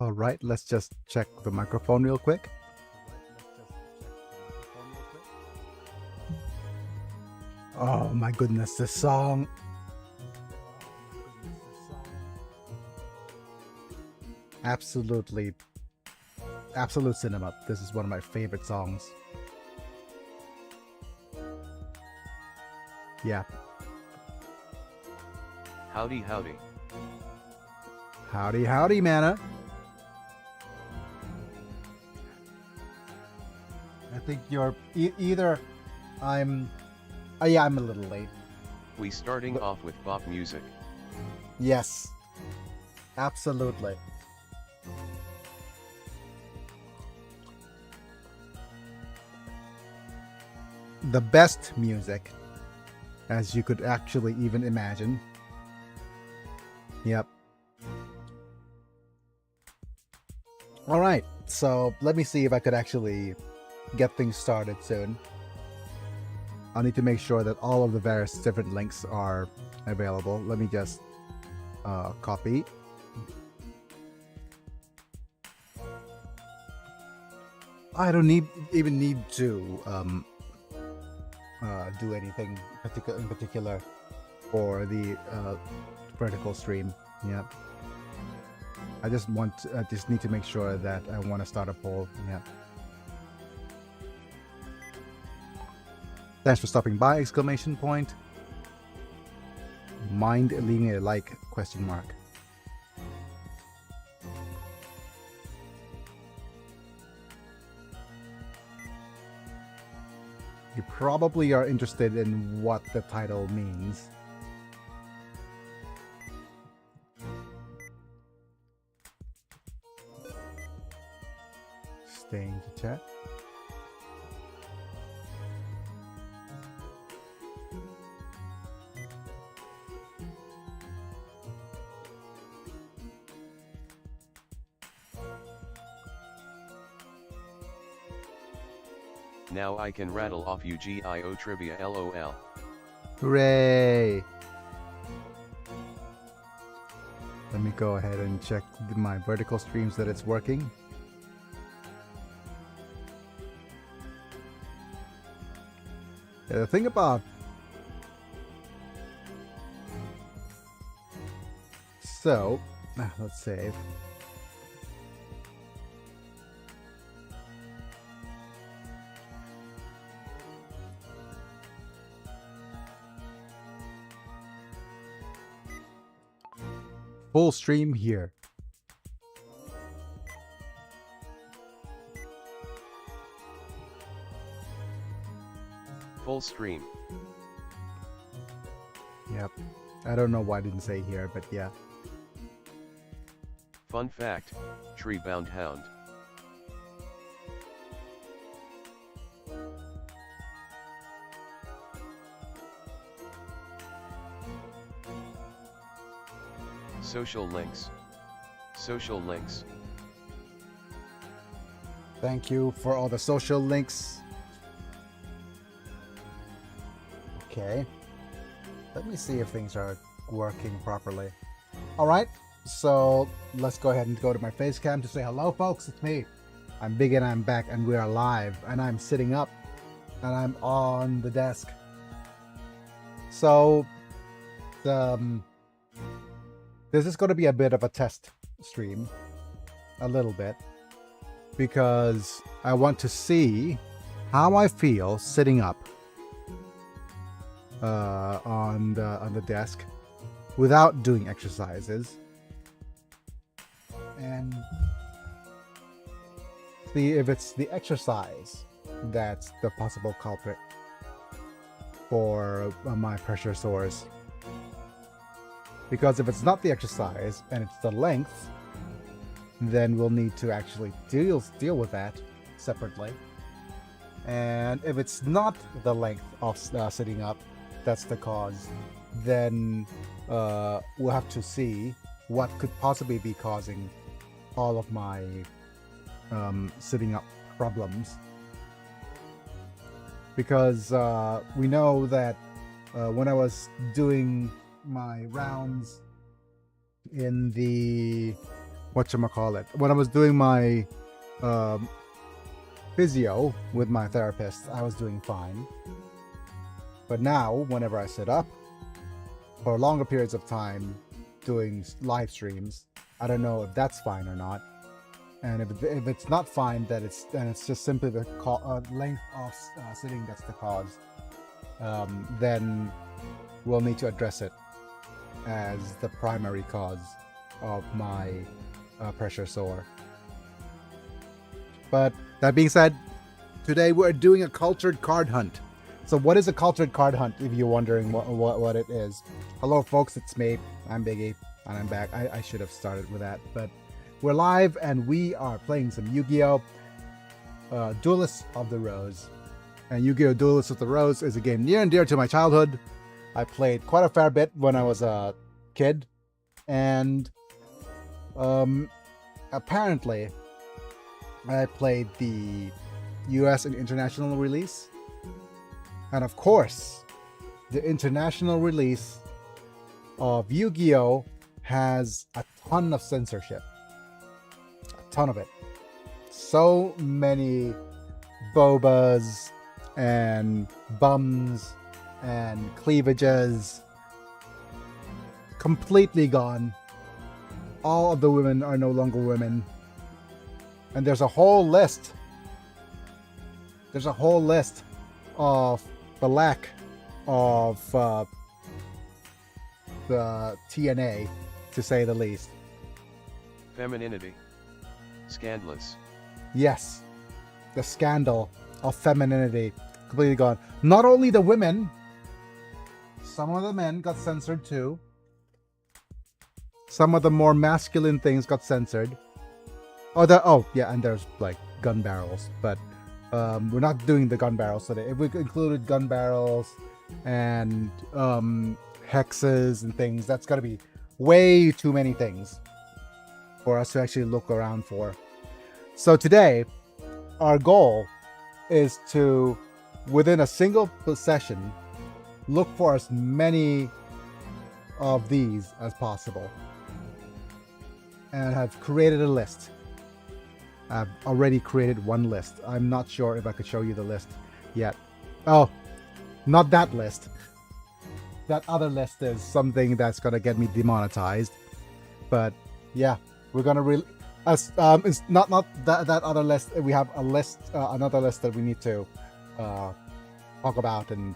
All right, let's just check the microphone real quick. Oh my goodness, this song. Absolutely, absolute cinema. This is one of my favorite songs. Yeah. Howdy, howdy. Howdy, howdy, Mana. I think you're either I'm yeah, I'm a little late. We starting off with pop music. Yes. Absolutely. The best music, as you could actually even imagine. Yep. All right, so let me see if I could actually get things started soon. I'll need to make sure that all of the various different links are available. Let me just copy. I don't even need to do anything in particular for the vertical stream. Yeah. I just need to make sure that I want to start a poll. Yeah. Thanks for stopping by! Exclamation point. Mind leaving a like? Question mark. You probably are interested in what the title means. Staying to chat. Now I can rattle off Yugioh trivia LOL. Hooray! Let me go ahead and check my vertical streams that it's working. Yeah, the thing about let's save. Full stream here. Full stream. Yep. I don't know why I didn't say here, but yeah. Fun fact, tree-bound hound. Social links. Social links. Thank you for all the social links. Okay. Let me see if things are working properly. All right. So let's go ahead and go to my face cam to say hello, folks. It's me. I'm Big and I'm back and we are live and I'm sitting up and I'm on the desk. So this is going to be a bit of a test stream, a little bit, because I want to see how I feel sitting up on the desk without doing exercises, and see if it's the exercise that's the possible culprit for my pressure sores. Because if it's not the exercise and it's the length, then we'll need to actually deal with that separately. And if it's not the length of sitting up that's the cause, then we'll have to see what could possibly be causing all of my sitting up problems. Because we know that when I was doing my rounds in the whatchamacallit, when I was doing my um, physio with my therapist, I was doing fine. But now, whenever I sit up for longer periods of time doing live streams, I don't know if that's fine or not. And if it's not fine, then it's just simply the length of sitting that's the cause. Then we'll need to address it as the primary cause of my pressure sore. But that being said, today we're doing a cultured card hunt. So what is a cultured card hunt, if you're wondering what it is? Hello folks, it's me. I'm Biggie, and I'm back. I should have started with that, but we're live and we are playing some Yu-Gi-Oh! Duelists of the Rose. And Yu-Gi-Oh! Duelists of the Rose is a game near and dear to my childhood. I played quite a fair bit when I was a kid. And apparently I played the US and international release. And of course, the international release of Yu-Gi-Oh! Has a ton of censorship. Ton of it. So many bobas and bums and cleavages completely gone. All of the women are no longer women. And there's a whole list. There's a whole list of the lack of the TNA, to say the least. Femininity. Scandalous. Yes, the scandal of femininity completely gone. Not only the women, some of the men got censored too. Some of the more masculine things got censored. Oh yeah, and there's like gun barrels, but we're not doing the gun barrels today. If we included gun barrels and hexes and things, that's gotta be way too many things for us to actually look around for. So today, our goal is to, within a single session, look for as many of these as possible. And I've created a list. I've already created one list. I'm not sure if I could show you the list yet. Oh, not that list. That other list is something that's gonna get me demonetized. But yeah, we're gonna it's not that other list. We have a list, another list that we need to talk about and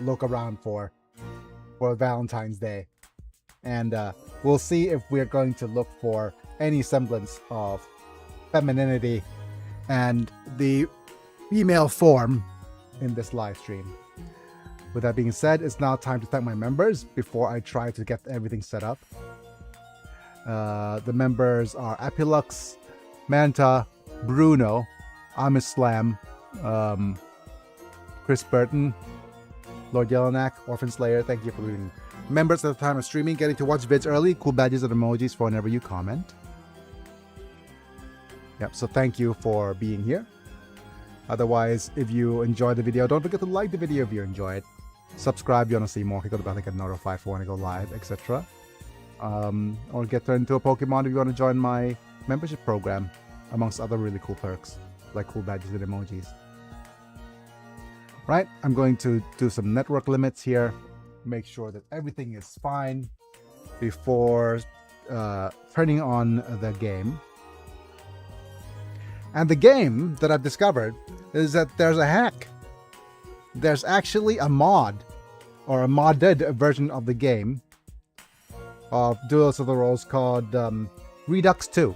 look around for Valentine's Day, and we'll see if we're going to look for any semblance of femininity and the female form in this live stream. With that being said, it's now time to thank my members before I try to get everything set up. The members are Apilux, Manta, Bruno, Amislam, Chris Burton, Lord Yelenak, Orphan Slayer, thank you for being members at the time of streaming, getting to watch vids early, cool badges and emojis for whenever you comment. Yep, so thank you for being here. Otherwise, if you enjoyed the video, don't forget to like the video if you enjoy it. Subscribe if you want to see more, click on the bell to get notified for when I go live, etc. Or get turned into a Pokemon if you want to join my membership program, amongst other really cool perks, like cool badges and emojis. Right, I'm going to do some network limits here, make sure that everything is fine before turning on the game. And the game that I've discovered is that there's a hack. There's actually a mod, or a modded version of the game of Duelists of the Rose called Redux 2.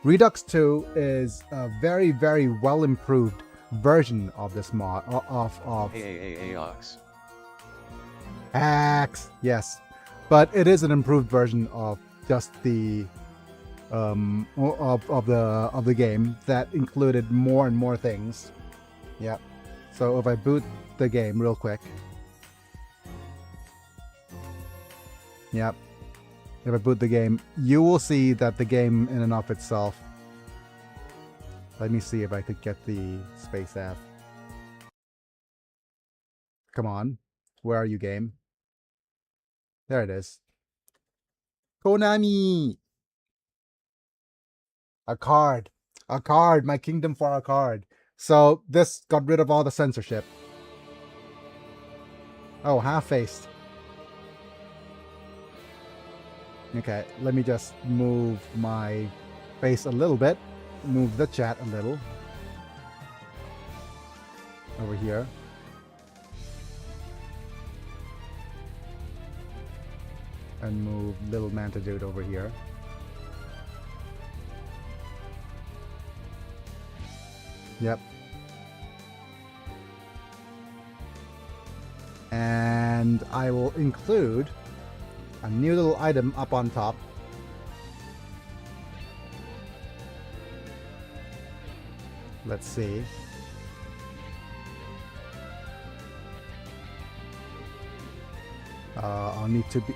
Redux 2 is a very, very well improved version of this mod of Axe. Axe, yes, but it is an improved version of just the of the game that included more and more things. Yep. So if I boot the game real quick, yep. If I boot the game, you will see that the game in and of itself. Let me see if I could get the space F. Come on, where are you, game? There it is. Konami. A card. A card. My kingdom for a card. So this got rid of all the censorship. Oh, half-faced. Okay, let me just move my face a little bit. Move the chat a little. Over here. And move little Manta Dude over here. Yep. And I will include a new little item up on top. Let's see.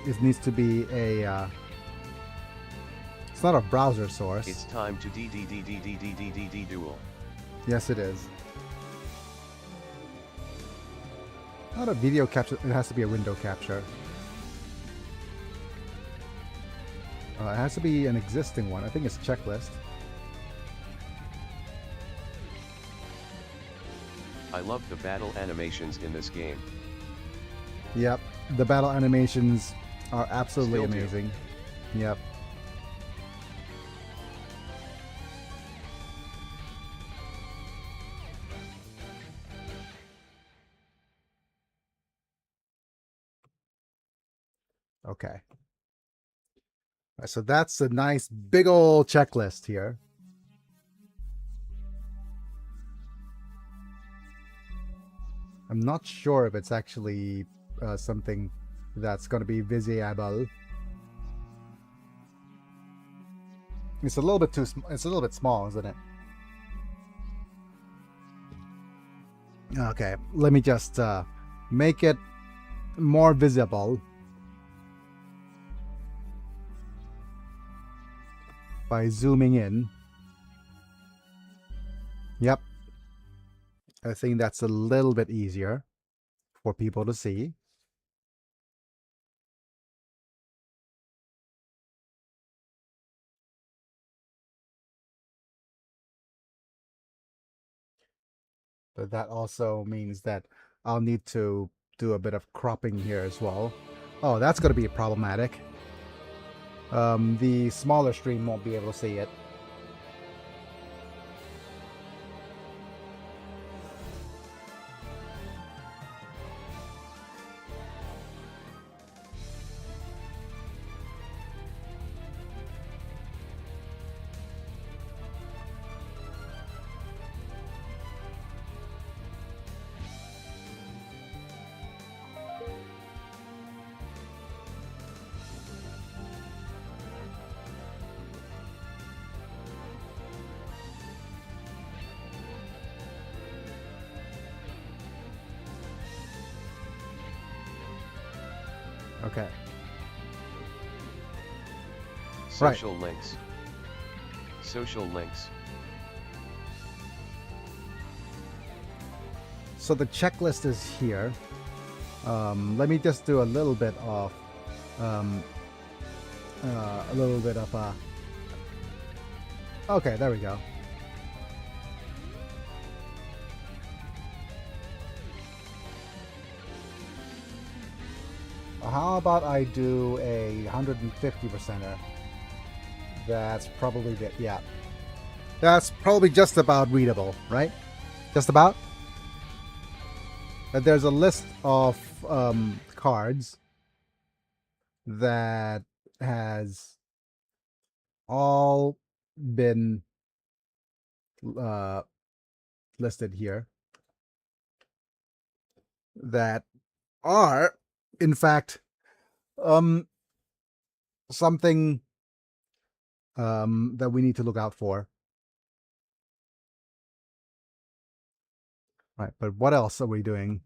It needs to be a, it's not a browser source. It's time to duel. Yes, it is. Not a video capture, it has to be a window capture. It has to be an existing one. I think it's checklist. I love the battle animations in this game. Yep, the battle animations are absolutely Still do. amazing. Yep. Okay. So that's a nice big old checklist here. I'm not sure if it's actually something that's going to be visible. It's a little bit too. It's a little bit small, isn't it? Okay, let me just make it more visible by zooming in. Yep. I think that's a little bit easier for people to see. But that also means that I'll need to do a bit of cropping here as well. Oh, that's going to be problematic. The smaller stream won't be able to see it. Okay. Social links. Social links. So the checklist is here. Let me just do a little bit of okay, there we go. How about I do a 150%er? That's probably it. Yeah, that's probably just about readable, right? Just about. But there's a list of cards that has all been listed here that are, in fact, something that we need to look out for. Right, but what else are we doing?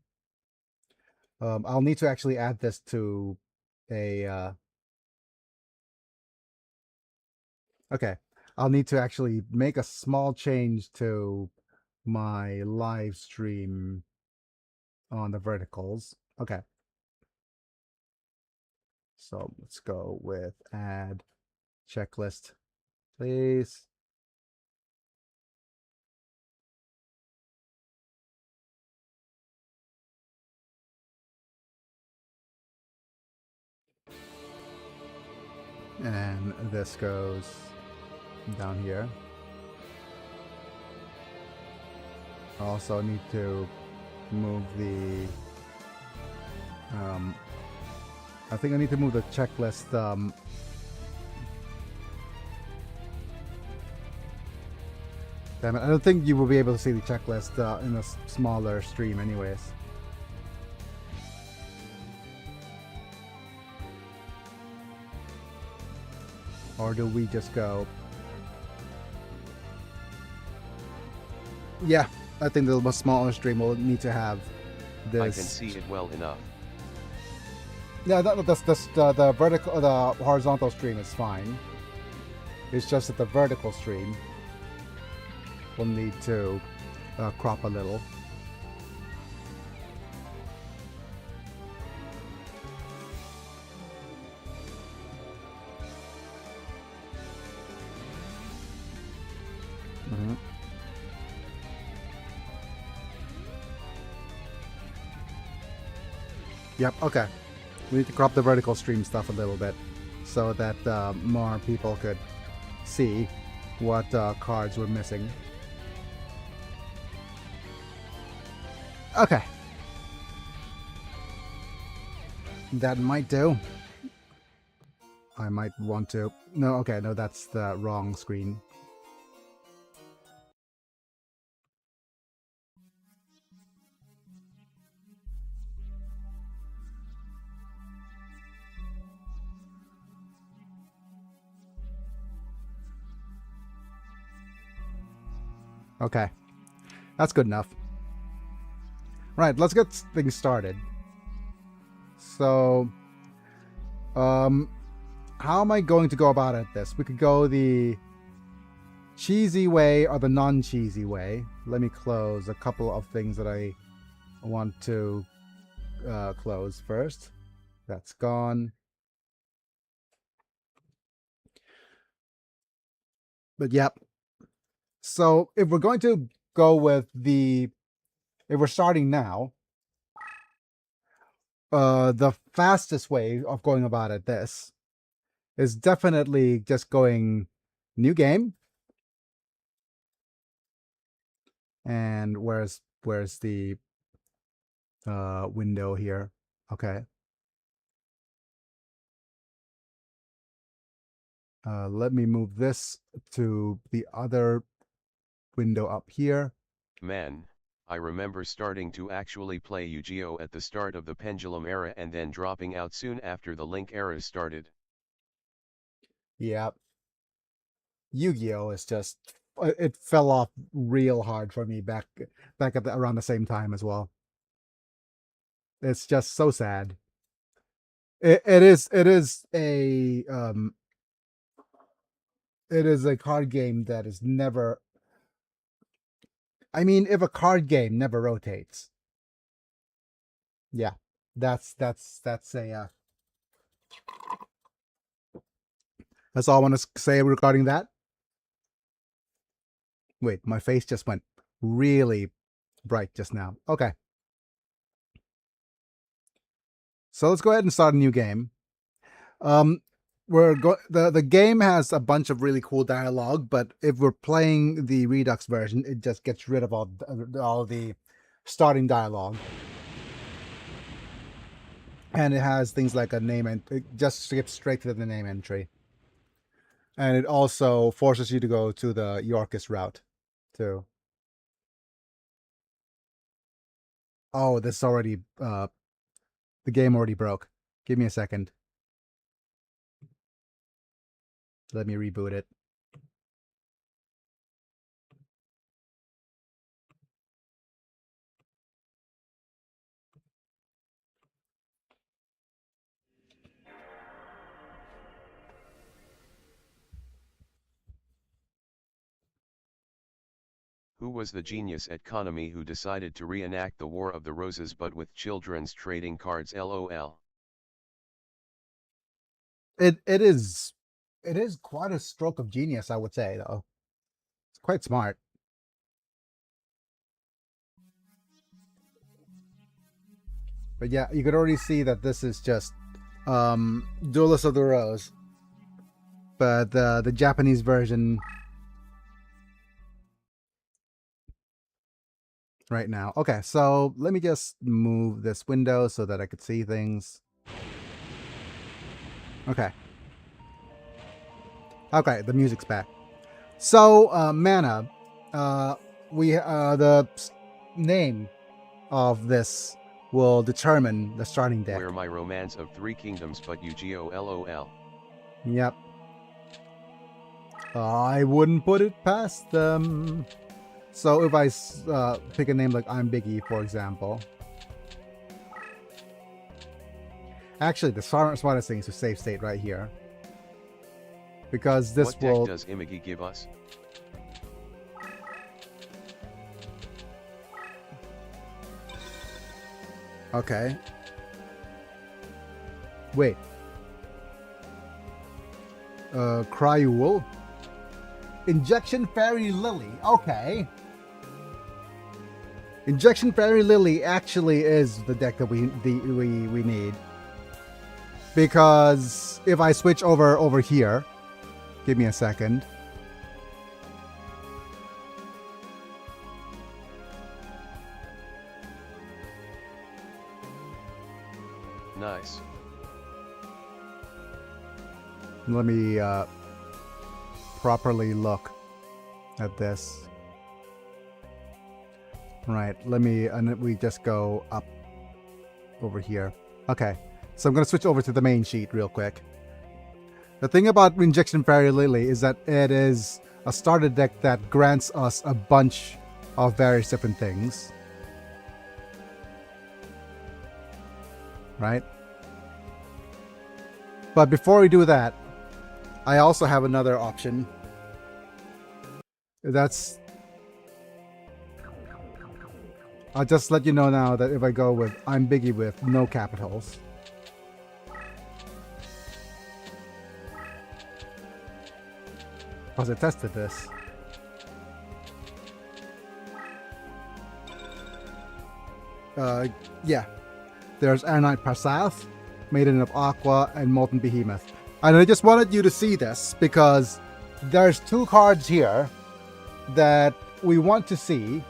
I'll need to actually add this to a okay, I'll need to actually make a small change to my live stream on the verticals. Okay. So let's go with add checklist, please. And this goes down here. I also need to move the... I think I need to move the checklist. Damn it, I don't think you will be able to see the checklist in a smaller stream anyways. Or do we just go... Yeah, I think the smaller stream will need to have this. I can see it well enough. Yeah, the vertical, the horizontal stream is fine. It's just that the vertical stream will need to crop a little. Yep, okay. We need to crop the vertical stream stuff a little bit so that more people could see what cards we're missing. Okay. That might do. I might want to... No, okay, no, that's the wrong screen. Okay. That's good enough. Right, let's get things started. So, how am I going to go about it this? We could go the cheesy way or the non-cheesy way. Let me close a couple of things that I want to close first. That's gone. But yep. So if we're going to go with the... If we're starting now, the fastest way of going about it this is definitely just going new game. And where's the window here? Okay. Let me move this to the other window up here. Man, I remember starting to actually play Yugioh at the start of the Pendulum era and then dropping out soon after the Link era started. Yep. Yu-Gi-Oh is just... It fell off real hard for me back at around the same time as well. It's just so sad. It is a it is a card game that is never... I mean, if a card game never rotates, yeah, that's a that's all I want to say regarding that. Wait, my face just went really bright just now. Okay, so let's go ahead and start a new game. The game has a bunch of really cool dialogue, but if we're playing the Redux version, it just gets rid of all the starting dialogue. And it has things like a name, and it just skips straight to the name entry. And it also forces you to go to the Yorkist route too. Oh, this already the game already broke. Give me a second. Let me reboot it. Who was the genius at Konami who decided to reenact the War of the Roses but with children's trading cards LOL? It is quite a stroke of genius, I would say, though. It's quite smart. But yeah, you could already see that this is just Duelists of the Rose. but the Japanese version right now. Okay, so let me just move this window so that I could see things. Okay. Okay, the music's back. So, mana, the name of this will determine the starting deck. Where my romance of 3 kingdoms but Yugioh LOL. Yep. I wouldn't put it past them. So if I pick a name like I'm Biggie, for example. Actually, the smartest thing is to save state right here. Because this what will... deck does Imagi give us? Okay. Wait. Cryul. Injection Fairy Lily. Okay. Injection Fairy Lily actually is the deck that we need. Because if I switch over here, give me a second. Nice. Let me properly look at this. Right, and we just go up over here. Okay, so I'm going to switch over to the main sheet real quick. The thing about Injection Fairy Lily is that it is a starter deck that grants us a bunch of various different things. Right? But before we do that, I also have another option. I'll just let you know now that if I go with I'm Biggie with no capitals. Because I tested this. Yeah. There's Aranite Prasath, Maiden of Aqua, and Molten Behemoth. And I just wanted you to see this because there's 2 cards here that we want to see.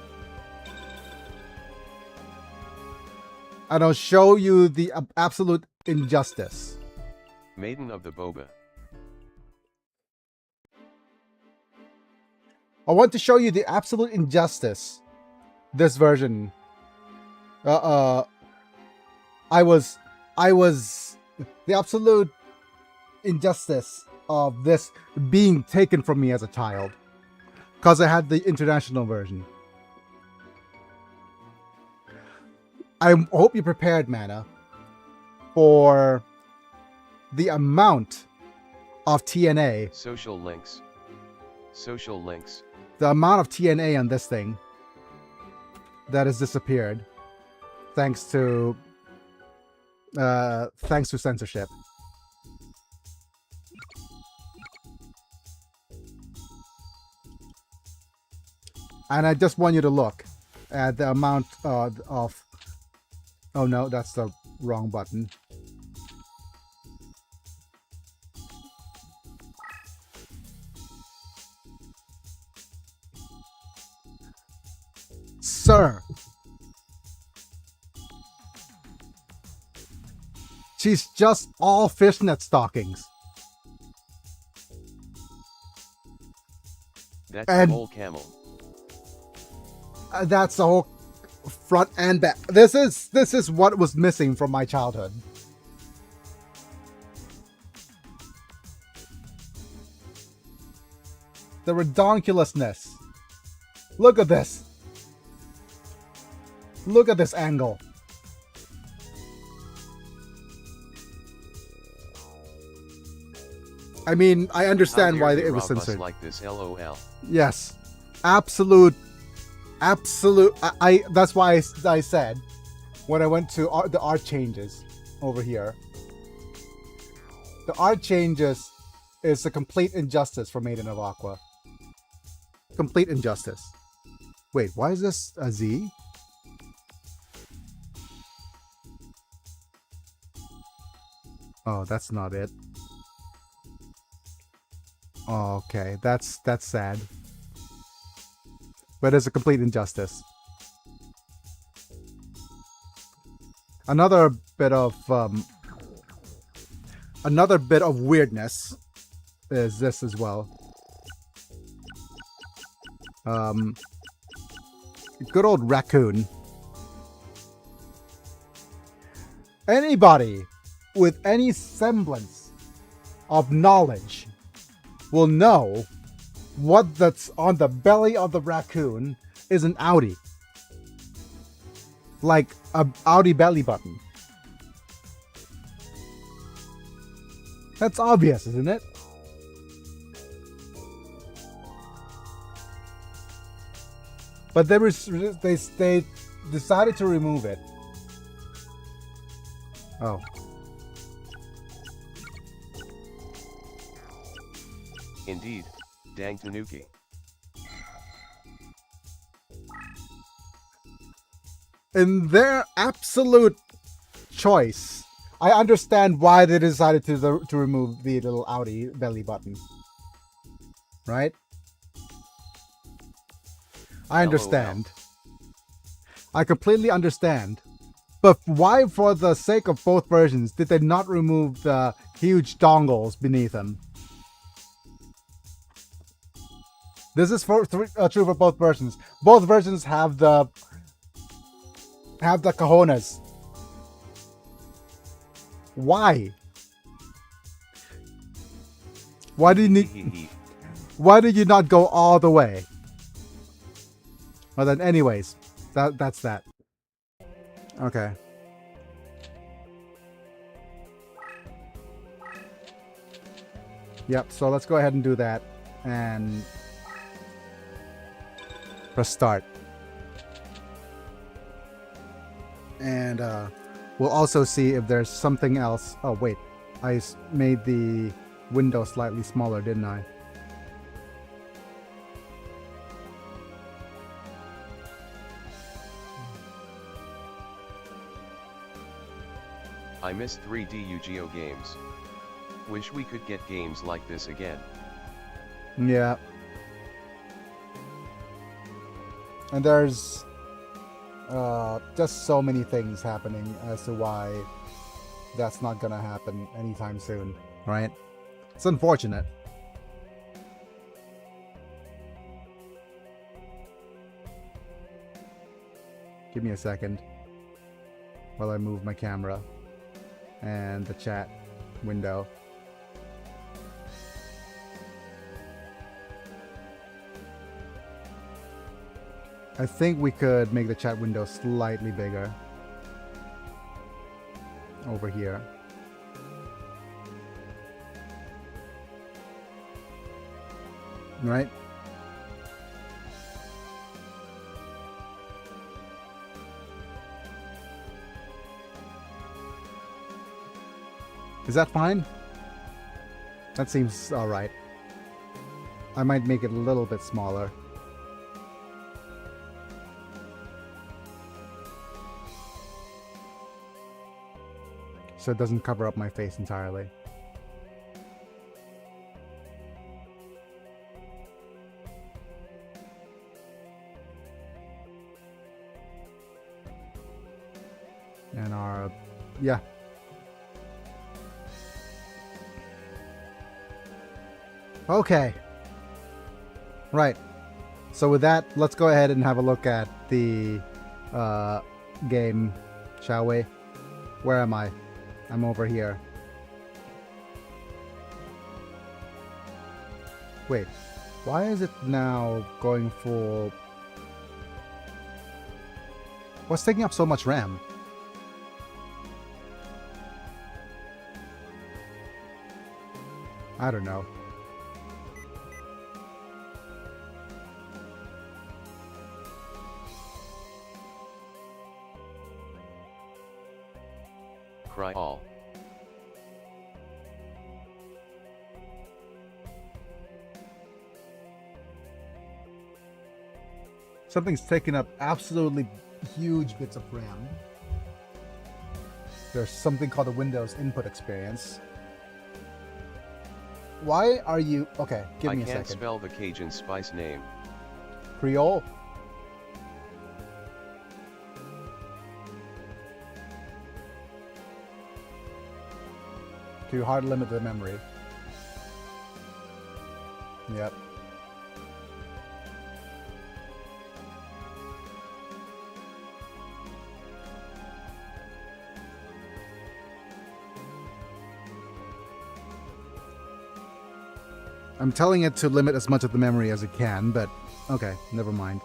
And I'll show you the absolute injustice. Maiden of the Boba. I want to show you the absolute injustice. This version. I was the absolute injustice of this being taken from me as a child. Because I had the international version. I hope you're prepared, Mana, for the amount of TNA. Social links. Social links. The amount of TNA on this thing that has disappeared thanks to censorship. And I just want you to look at the amount of... Oh no, that's the wrong button. Sir! She's just all fishnet stockings. That's the whole camel. That's the whole front and back. This is what was missing from my childhood. The redonkulousness. Look at this. Look at this angle. I mean, I understand why it was censored. Like this, LOL. Yes, absolute. That's why I said when I went to the art changes over here. The art changes is a complete injustice for Maiden of Aqua. Complete injustice. Wait, why is this a Z? Oh, that's not it. Okay, that's sad. But it's a complete injustice. Another bit of weirdness is this as well. Good old raccoon. Anybody with any semblance of knowledge will know what that's on the belly of the raccoon is an outie. Like a outie belly button. That's obvious, isn't it? But they decided to remove it. Oh. Indeed, dang Tanuki. In their absolute choice, I understand why they decided to remove the little outie belly button. Right? I understand. I completely understand. But why, for the sake of both versions, did they not remove the huge dongles beneath them? This is true for both versions. Both versions have the cojones. Why? Why do you need? Why did you not go all the way? Well then, anyways, that's that. Okay. Yep. So let's go ahead and do that, and press start. And we'll also see if there's something else. Oh wait, I made the window slightly smaller, didn't I? I miss 3D Yugioh games. Wish we could get games like this again. Yeah. And there's just so many things happening as to why that's not gonna happen anytime soon, right? It's unfortunate. Give me a second while I move my camera and the chat window. I think we could make the chat window slightly bigger over here. Right? Is that fine? That seems alright. I might make it a little bit smaller. So it doesn't cover up my face entirely. And our... yeah. Okay. Right. So with that, let's go ahead and have a look at the game, shall we? Where am I? I'm over here. Wait, why is it now going full... What's taking up so much RAM? I don't know. Cry all. Something's taking up absolutely huge bits of RAM. There's something called the Windows input experience, Why are you... Okay, give me a I can't second. spell the Cajun spice name. Creole? Too hard limit the memory. Yep. I'm telling it to limit as much of the memory as it can, but okay, never mind.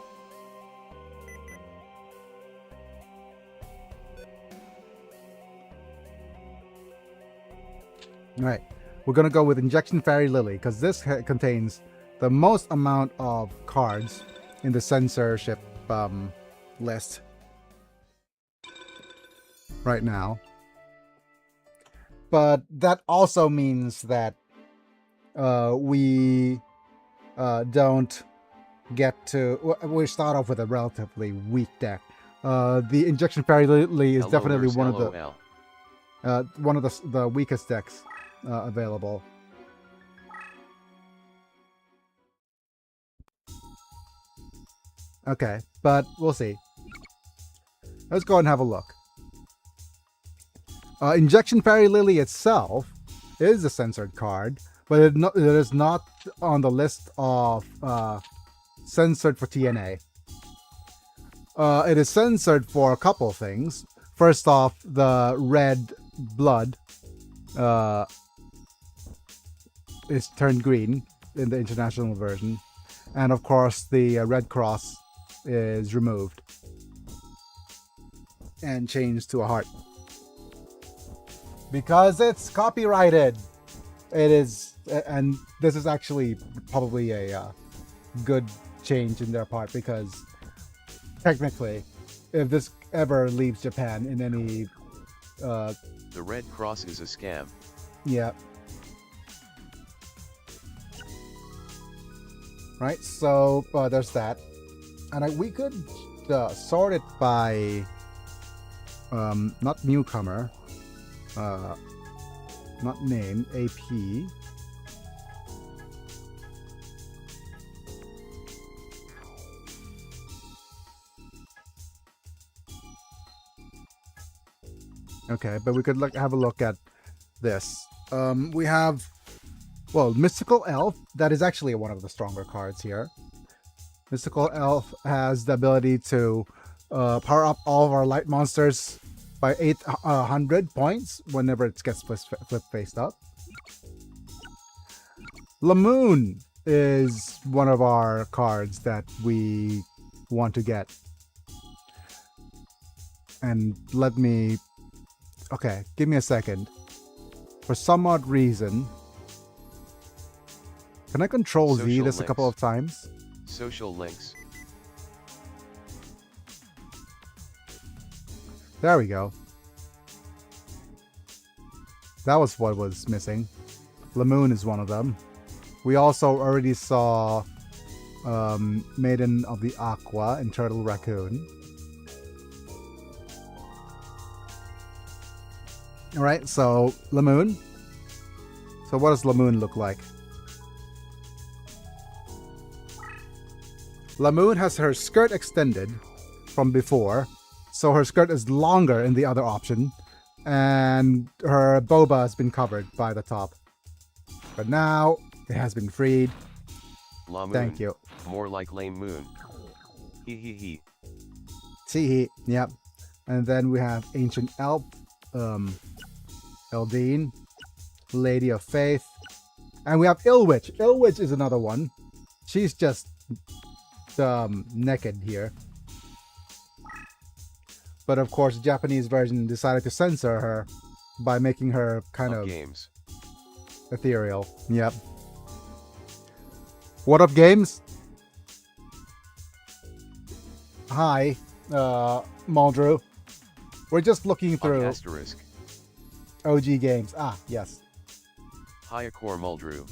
Alright, we're gonna go with Injection Fairy Lily, because this contains the most amount of cards in the censorship list right now. But that also means that we don't get to... We start off with a relatively weak deck. The Injection Fairy Lily is definitely Nurse, one LOL. of the weakest decks available. Okay, but we'll see. Let's go and have a look. Injection Fairy Lily itself is a censored card, but it is not on the list of censored for TNA. It is censored for a couple of things. First off, the red blood is turned green in the international version. And of course, the red cross is removed and changed to a heart. Because it's copyrighted. It is, and this is actually probably a good change in their part, because technically, if this ever leaves Japan in any... The Red Cross is a scam. Yeah. Right, so there's that. And we could sort it by... not newcomer. Not name, AP. Okay, but we could have a look at this. We have, well, Mystical Elf. That is actually one of the stronger cards here. Mystical Elf has the ability to power up all of our light monsters by 800 points whenever it gets flip faced up. Lamoon is one of our cards that we want to get. And let me... Okay, give me a second. For some odd reason... Can I control Z this a couple of times? Social links. There we go. That was what was missing. Lamoon is one of them. We also already saw Maiden of the Aqua and Turtle Raccoon. Alright, so Lamoon. So what does Lamoon look like? Lamoon has her skirt extended from before. So her skirt is longer in the other option, and her boba has been covered by the top. But now it has been freed. Lamoon. Thank you. More like lame moon. Hee hee hee. Tee yep. And then we have Ancient Elf, Eldine, Lady of Faith, and we have Illwitch. Illwitch is another one. She's just naked here. But of course, the Japanese version decided to censor her by making her kind of games. Ethereal. Yep. What up, games? Hi, Maldrew. We're just looking through Asterisk. OG games. Ah, yes. Hayakor Muldrew.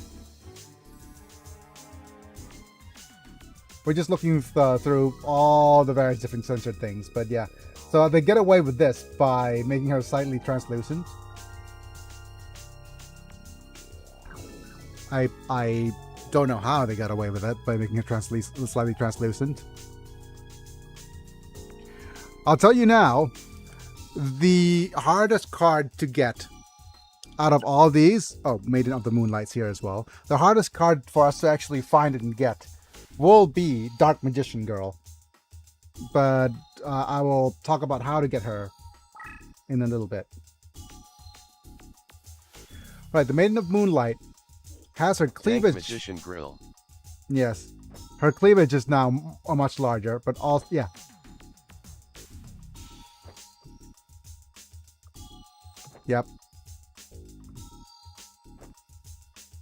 We're just looking through all the various different censored things, but yeah. So they get away with this by making her slightly translucent. I don't know how they got away with it by making it slightly translucent. I'll tell you now, the hardest card to get out of all these, oh, Maiden of the Moonlight's here as well. The hardest card for us to actually find it and get will be Dark Magician Girl. But I will talk about how to get her in a little bit. Right, the Maiden of Moonlight has her cleavage. Magician Grill. Yes, her cleavage is now much larger, but also, yeah. Yep.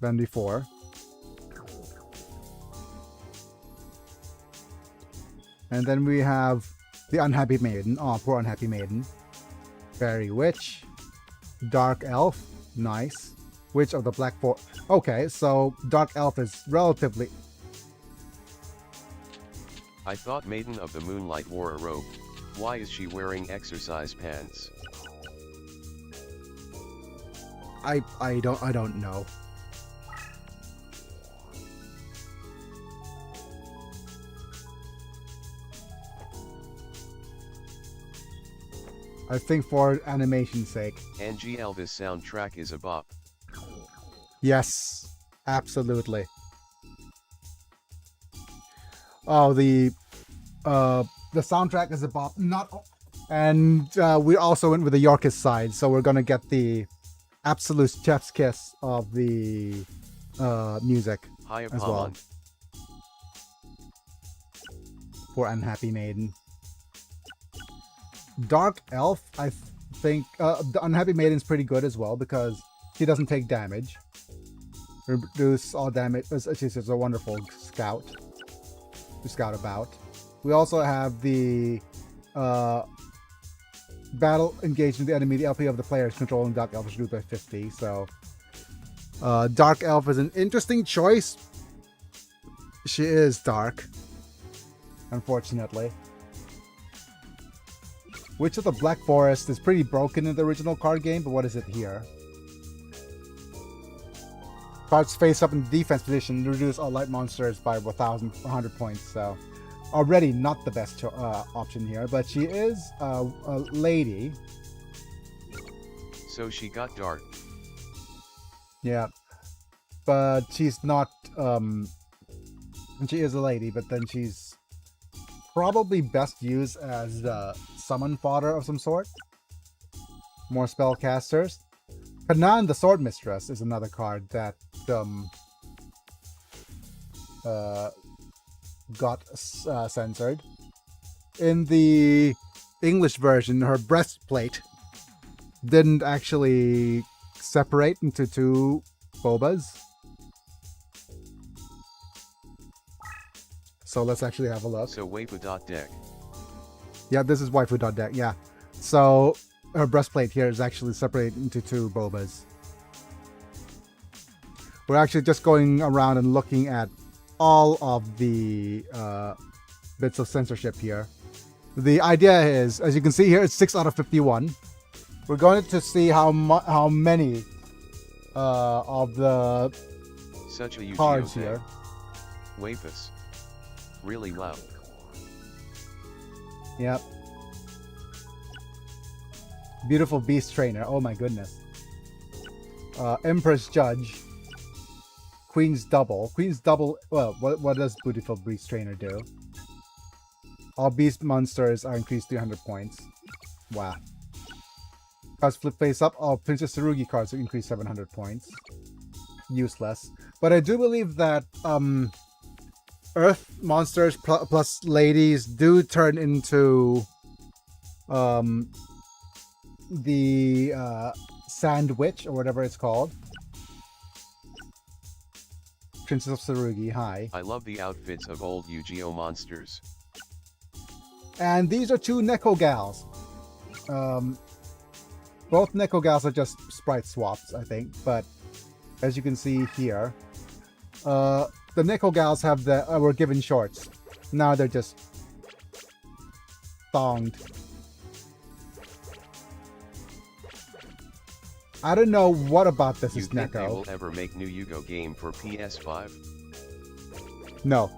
Than before. And then we have the Unhappy Maiden. Oh, poor Unhappy Maiden. Fairy Witch. Dark Elf. Nice. Witch of the Black Forest. Okay, so Dark Elf is relatively... I thought Maiden of the Moonlight wore a robe. Why is she wearing exercise pants? I don't know. I think for animation's sake. Angie Elvis soundtrack is a bop. Yes, absolutely. Oh, the soundtrack is a bop. And we also went with the Yorkist side, so we're gonna get the absolute chef's kiss of the music Hiya, as well. For Unhappy Maiden. Dark Elf, I think the Unhappy Maiden's pretty good as well because she doesn't take damage. Reduce all damage. She's just a wonderful scout to scout about. We also have the battle engaged with the enemy. The LP of the player is controlling Dark Elf is reduced by 50. So Dark Elf is an interesting choice. She is dark, unfortunately. Witch of the Black Forest is pretty broken in the original card game, but what is it here? Cards face up in defense position, reduce all light monsters by 1,100 points, so already not the best option here, but she is a lady. So she got dark. Yeah, but she's not, she is a lady, but then she's probably best used as summon fodder of some sort. More spellcasters. Kanan the Sword Mistress is another card that got censored. In the English version, her breastplate didn't actually separate into two bobas. So let's actually have a look. So waifu.deck. Yeah, this is waifu.deck, yeah. So her breastplate here is actually separated into two bobas. We're actually just going around and looking at all of the bits of censorship here. The idea is, as you can see here, it's 6 out of 51. We're going to see how many of the Such a Yugioh cards deck. here. Waifus. Really wow. Yep. Beautiful Beast Trainer. Oh my goodness. Empress Judge. Queen's Double. Queen's Double. Well, what does Beautiful Beast Trainer do? All beast monsters are increased 300 points. Wow. Cards flip face up. All Princess Tsurugi cards are increased 700 points. Useless. But I do believe that Earth monsters plus ladies do turn into the Sand Witch or whatever it's called. Princess of Tsurugi, hi. I love the outfits of old Yugioh monsters. And these are two Neko Gals. Both Neko Gals are just sprite swaps, I think, but as you can see here, the Neko Gals have were given shorts. Now they're just thonged. I don't know what about this You is think they Neko. will ever make new Yugioh game for PS5? No.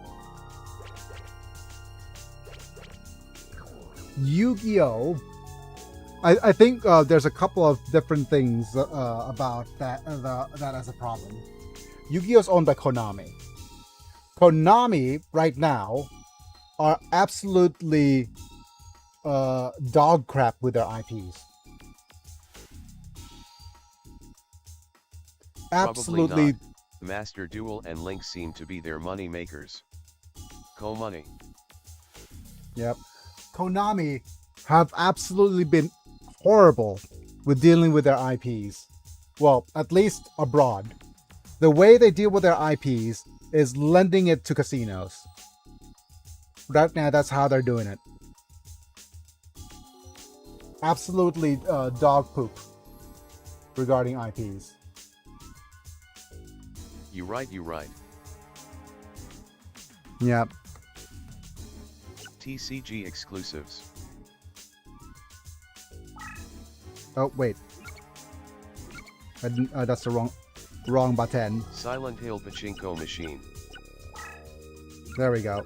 Yu-Gi-Oh! I think there's a couple of different things about that that as a problem. Yu-Gi-Oh! Is owned by Konami. Konami right now are absolutely dog crap with their IPs. Absolutely. Probably not. Master Duel and Link seem to be their money makers. Co-money. Yep. Konami have absolutely been horrible with dealing with their IPs. Well, at least abroad. The way they deal with their IPs is lending it to casinos. Right now, that's how they're doing it. Absolutely dog poop regarding IPs. You right. Yep. TCG exclusives. Oh, wait. That's the wrong button. Silent Hill Pachinko Machine. There we go.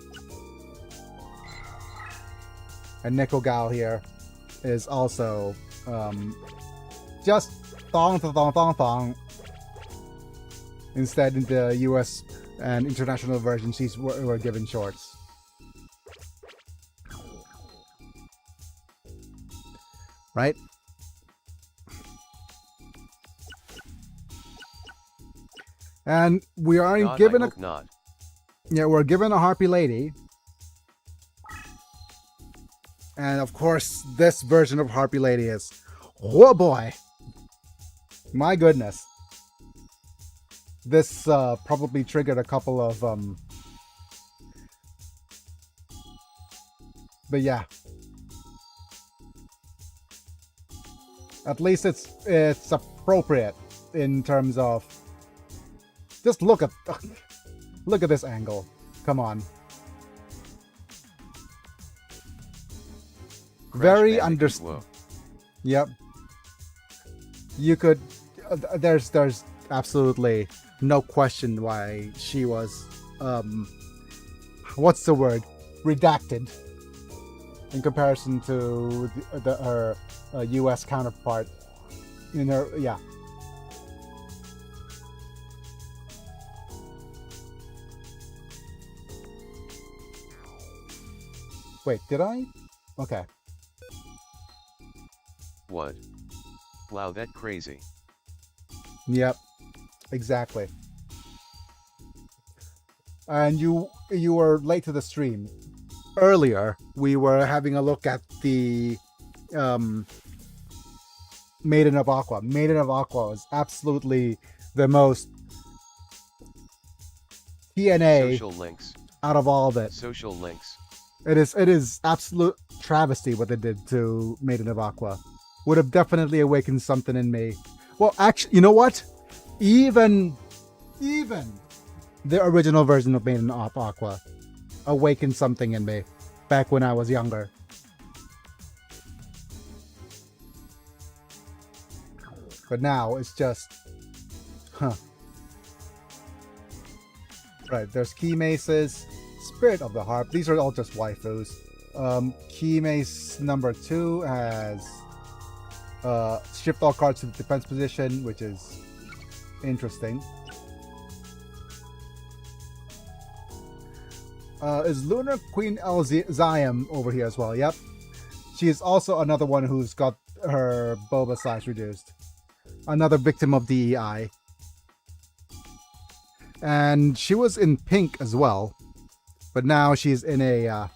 And Neko Gal here is also just thong. Instead, in the US and international versions, these were given shorts. Right? And we are God, given I hope not. Yeah, we're given a Harpy Lady. And of course, this version of Harpy Lady is, oh boy, my goodness. This probably triggered a couple of but yeah, at least it's appropriate in terms of just look at this angle. Come on. Very understand. Yep. You could. There's absolutely no question why she was. What's the word? Redacted. In comparison to her U.S. counterpart. In her, yeah. Wait, did I? Okay. What? Wow, that crazy. Yep, exactly. And you were late to the stream. Earlier, we were having a look at the Maiden of Aqua. Maiden of Aqua is absolutely the most TNA Social links. out of all of it. Social links. It is absolute travesty what they did to Maiden of Aqua. Would have definitely awakened something in me. Well, actually, you know what? Even the original version of Maiden of Aqua awakened something in me back when I was younger. But now it's just, Right, there's key maces, Spirit of the Harp. These are all just waifus. Key mace number 2 has shift all cards to the defense position, which is interesting. Is Lunar Queen Ziam over here as well? Yep. She is also another one who's got her boba size reduced. Another victim of DEI. And she was in pink as well. But now she's in a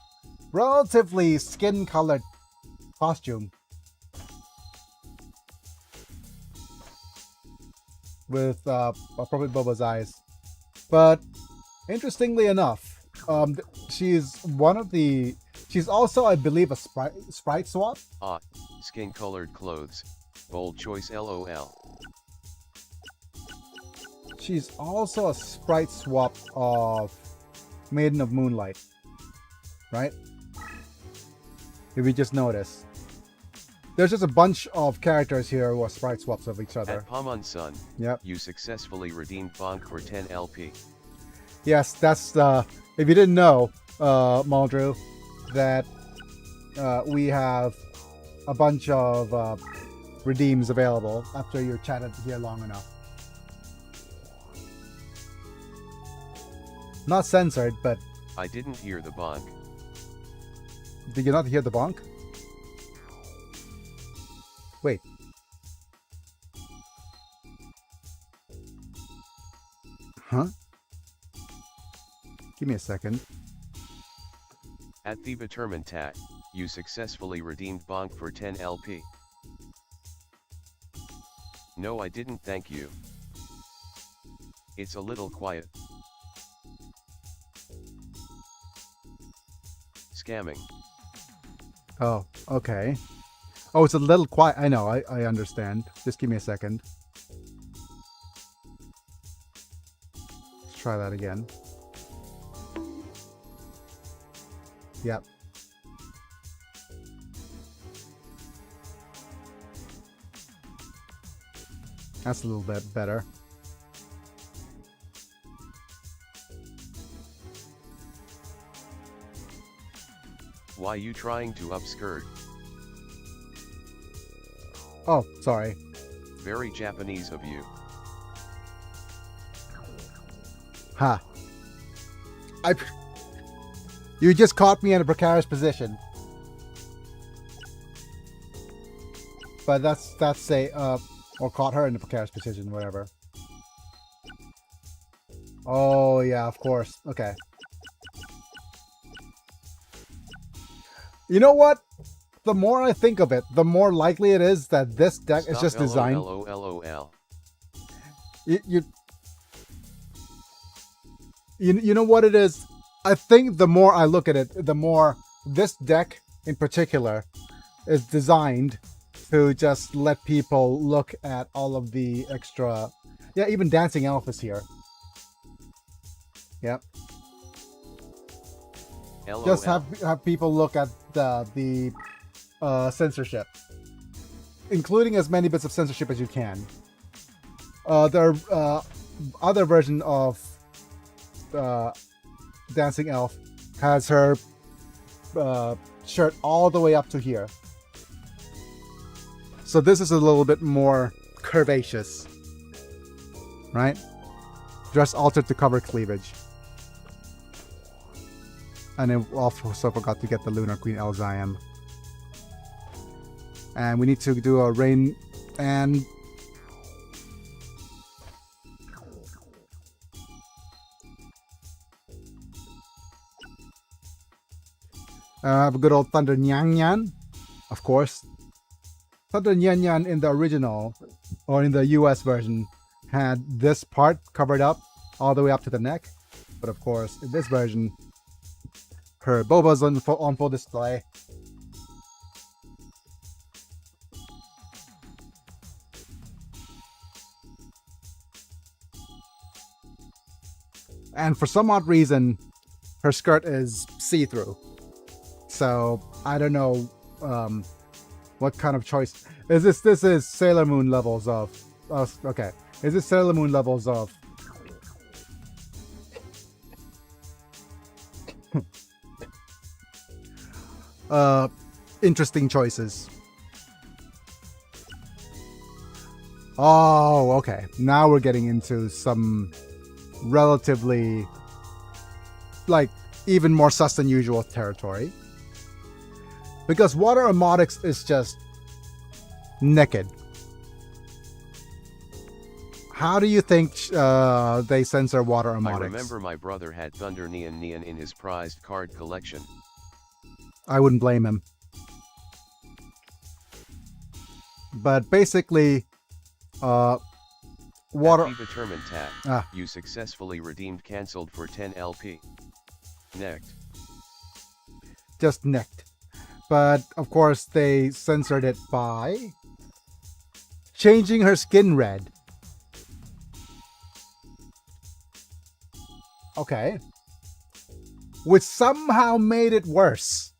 relatively skin-colored costume. With appropriate boba's eyes. But interestingly enough, she's also, I believe, a sprite swap. Skin colored clothes. Bold choice LOL. She's also a sprite swap of Maiden of Moonlight. Right? If you just notice. There's just a bunch of characters here who are sprite swaps of each other. At Pamonsun, Yep. you successfully redeemed Bonk for 10 LP. Yes, that's if you didn't know, Maldrew, that we have a bunch of redeems available after you chatted here long enough. Not censored, but I didn't hear the bonk. did you not hear the bonk? Wait. Huh? Give me a second. At the Determined Tat, you successfully redeemed Bonk for 10 LP. No, I didn't, thank you. It's a little quiet. Scamming. Oh, okay. Oh, it's a little quiet. I know, I understand. Just give me a second. Let's try that again. Yep. That's a little bit better. Why you trying to upskirt? Oh, sorry. Very Japanese of you. Ha. You just caught me in a precarious position. But that's or caught her in a precarious position, whatever. Oh yeah, of course. Okay. You know what? The more I think of it, the more likely it is that this deck is just designed. LOL. You know what it is? I think the more I look at it, the more this deck in particular is designed to just let people look at all of the extra. Yeah, even Dancing Elf is here. Yep. LOL. Just have people look at the censorship, including as many bits of censorship as you can. There are other version of Dancing Elf has her shirt all the way up to here. So this is a little bit more curvaceous, right? Dress altered to cover cleavage. And then also forgot to get the Lunar Queen Elzayam. And we need to do a rain and have a good old Thunder Nyan Nyan, of course. Thunder Nyan Nyan in the original, or in the US version, had this part covered up all the way up to the neck. But of course, in this version, her boba's on full display. And for some odd reason, her skirt is see-through. So I don't know what kind of choice is this. This is Sailor Moon levels of. Okay, is this Sailor Moon levels of? Interesting choices. Oh, okay. Now we're getting into some relatively, like, even more sus than usual territory. Because Water Emotics is just naked. How do you think they censor Water Emotics? I remember my brother had Thunder Neon Neon in his prized card collection. I wouldn't blame him. But basically, Water... At the Determined Tat, you successfully redeemed cancelled for 10 LP. Necked. Just necked. But, of course, they censored it by changing her skin red. Okay. Which somehow made it worse.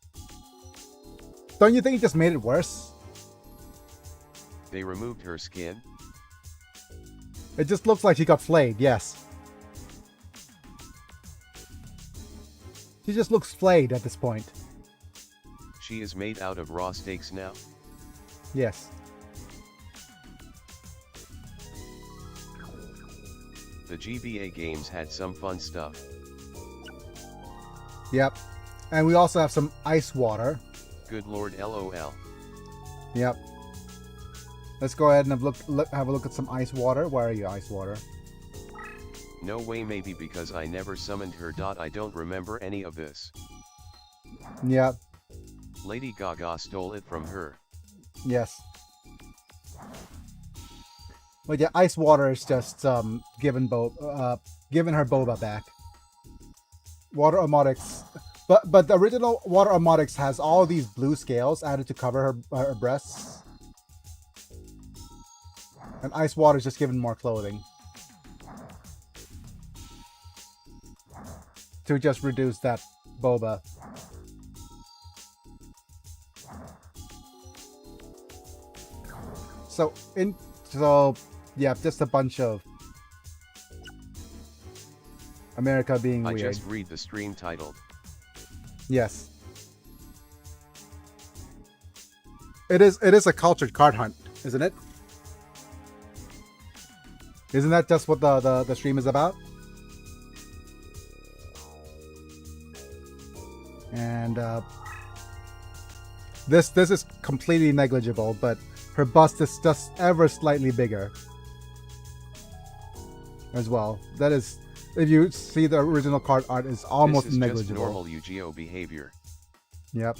Don't you think it just made it worse? They removed her skin? It just looks like she got flayed, yes. She just looks flayed at this point. She is made out of raw steaks now? Yes. The GBA games had some fun stuff. Yep. And we also have some ice water. Good lord, lol. Yep. Let's go ahead and have a look at some ice water. Where are you, ice water? No way, maybe because I never summoned her. I don't remember any of this. Yep. Lady Gaga stole it from her. Yes. But yeah, ice water is just giving her boba back. Water Omotics, but the original Water Omotics has all these blue scales added to cover her breasts, and ice water is just given more clothing to just reduce that boba. So yeah, just a bunch of America being weird. I just read the stream titled. Yes. It is a cultured card hunt, isn't it? Isn't that just what the stream is about? And this is completely negligible, but her bust is just ever slightly bigger as well. That is, if you see the original card art, is almost this is negligible. Just normal Yugioh behavior. Yep.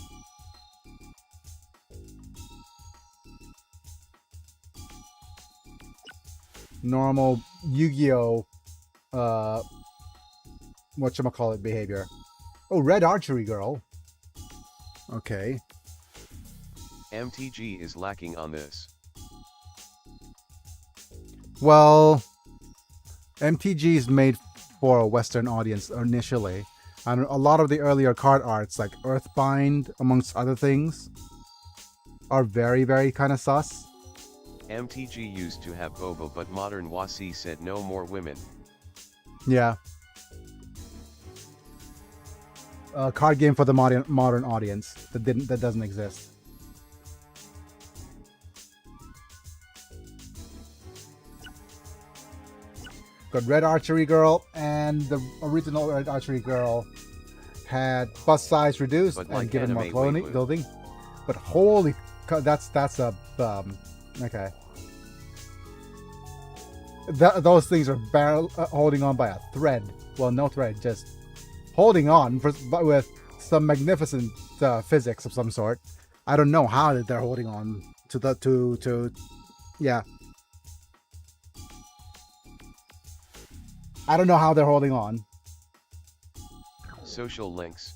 Normal Yu-Gi-Oh! Whatchamacallit behavior. Oh, red archery girl. Okay. MTG is lacking on this. Well, MTG is made for a Western audience initially. And a lot of the earlier card arts, like Earthbind, amongst other things, are very, very kind of sus. MTG used to have Boba, but modern Wasi said no more women. Yeah. A card game for the modern audience that doesn't exist. Got Red Archery Girl, and the original Red Archery Girl had bust size reduced But and like given more anime clothing. But holy, that's a okay. Those things are holding on by a thread. Well, no thread, just holding on but with some magnificent physics of some sort. I don't know how they're holding on to yeah. I don't know how they're holding on. Social links.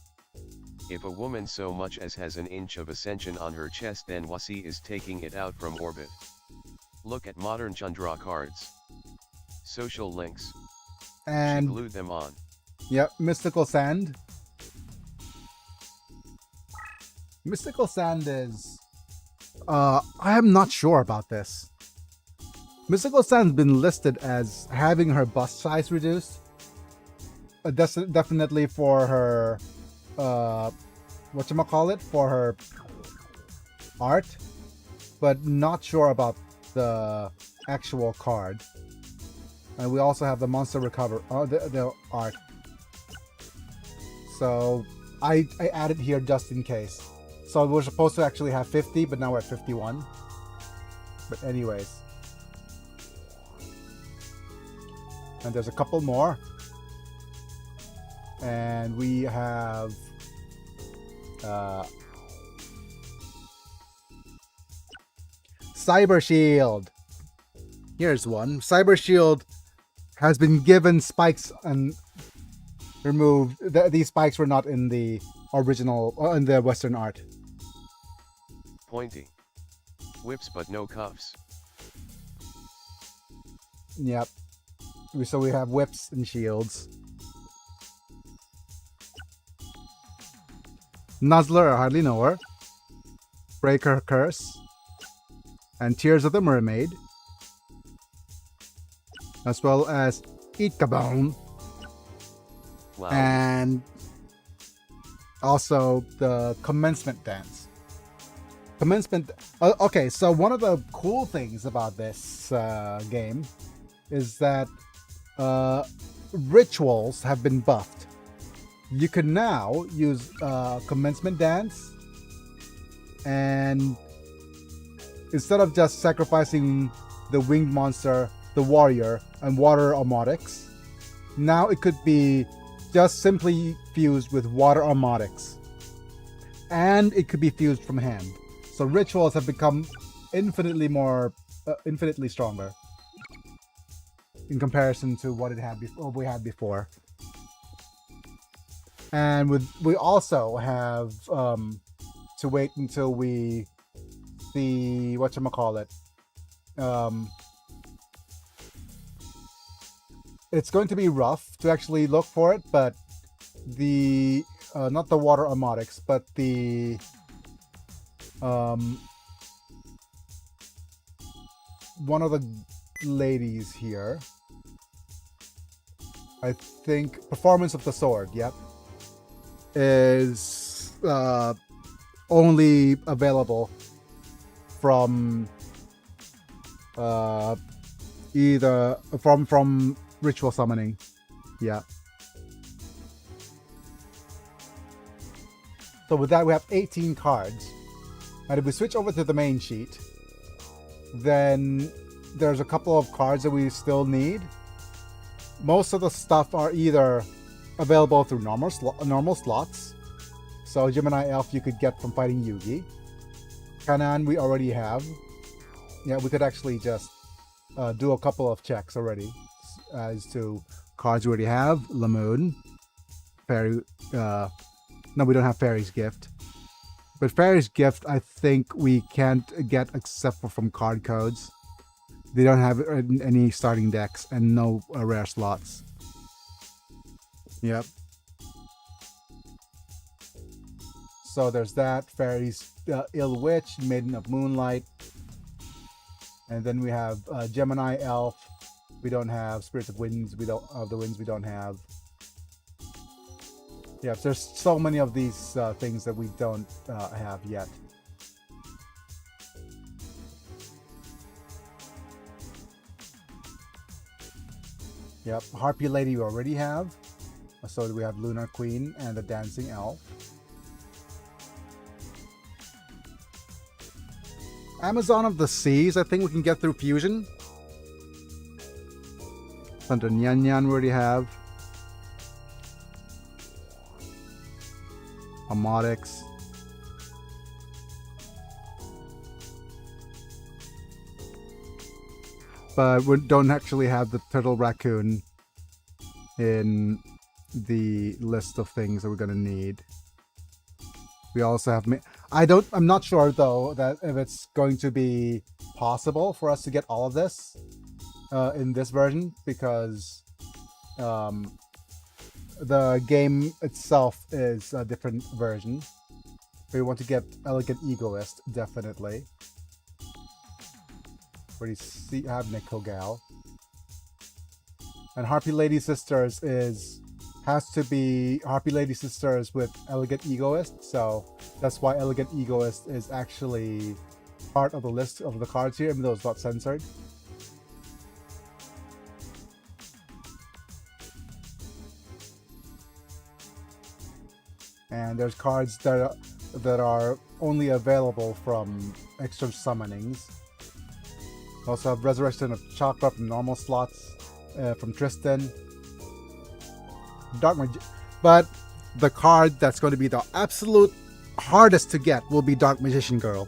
If a woman so much as has an inch of ascension on her chest, then Wasi is taking it out from orbit. Look at modern Chandra cards. Social links. And she glued them on. Yep, Mystical Sand. Mystical Sand is... I am not sure about this. Mystical Sand's been listed as having her bust size reduced. Definitely for her... whatchamacallit? For her art. But not sure about the actual card. And we also have the Monster Recover... the art. So I added here just in case. So we're supposed to actually have 50, but now we're at 51. But anyways. And there's a couple more. And we have... Cyber Shield. Here's one. Cyber Shield has been given spikes and removed. These spikes were not in the original, in the Western art. Pointy. Whips but no cuffs. Yep. So we have whips and shields. Nuzzler, I hardly know her. Breaker Curse. and Tears of the Mermaid, as well as Ikabone, Wow. and also the Commencement Dance. Okay, so one of the cool things about this game is that rituals have been buffed. You can now use Commencement Dance, and instead of just sacrificing the winged monster, the warrior, and water Armatics, now it could be just simply fused with water Armatics. And it could be fused from hand. So rituals have become infinitely stronger in comparison to what we had before. And we also have to wait until we see whatchamacallit. It's going to be rough to actually look for it, but the not the water Armatics, but the one of the ladies here, I think Performance of the Sword, yep, is only available from either from ritual summoning. Yeah. So with that, we have 18 cards. And if we switch over to the main sheet, then there's a couple of cards that we still need. Most of the stuff are either available through normal slots. So Gemini Elf you could get from fighting Yugi. Kanan we already have. Yeah, we could actually just do a couple of checks already as to cards we already have. Lamoon. Fairy. No, we don't have Fairy's Gift. But Fairy's Gift, I think we can't get except for from card codes. They don't have any starting decks and no rare slots. Yep. So there's that. Fairy's Ill Witch, Maiden of Moonlight. And then we have Gemini Elf. We don't have Spirits of Winds. We don't of the Winds. We don't have. Yeah, there's so many of these things that we don't have yet. Yep, Harpy Lady we already have. So we have Lunar Queen and the Dancing Elf. Amazon of the Seas, I think we can get through Fusion. Thunder Nyan Nyan we already have. Armatics. But we don't actually have the Turtle Raccoon in the list of things that we're going to need. We also have... I'm not sure, though, that if it's going to be possible for us to get all of this in this version, because the game itself is a different version. We want to get Elegant Egoist, definitely. Where do you have Nico Gal? And Harpy Lady Sisters has to be Harpy Lady Sisters with Elegant Egoist, so that's why Elegant Egoist is actually part of the list of the cards here, even though it's not censored. And there's cards that are only available from extra summonings. We also have Resurrection of Chakra from normal slots, from Tristan. But the card that's going to be the absolute hardest to get will be Dark Magician Girl.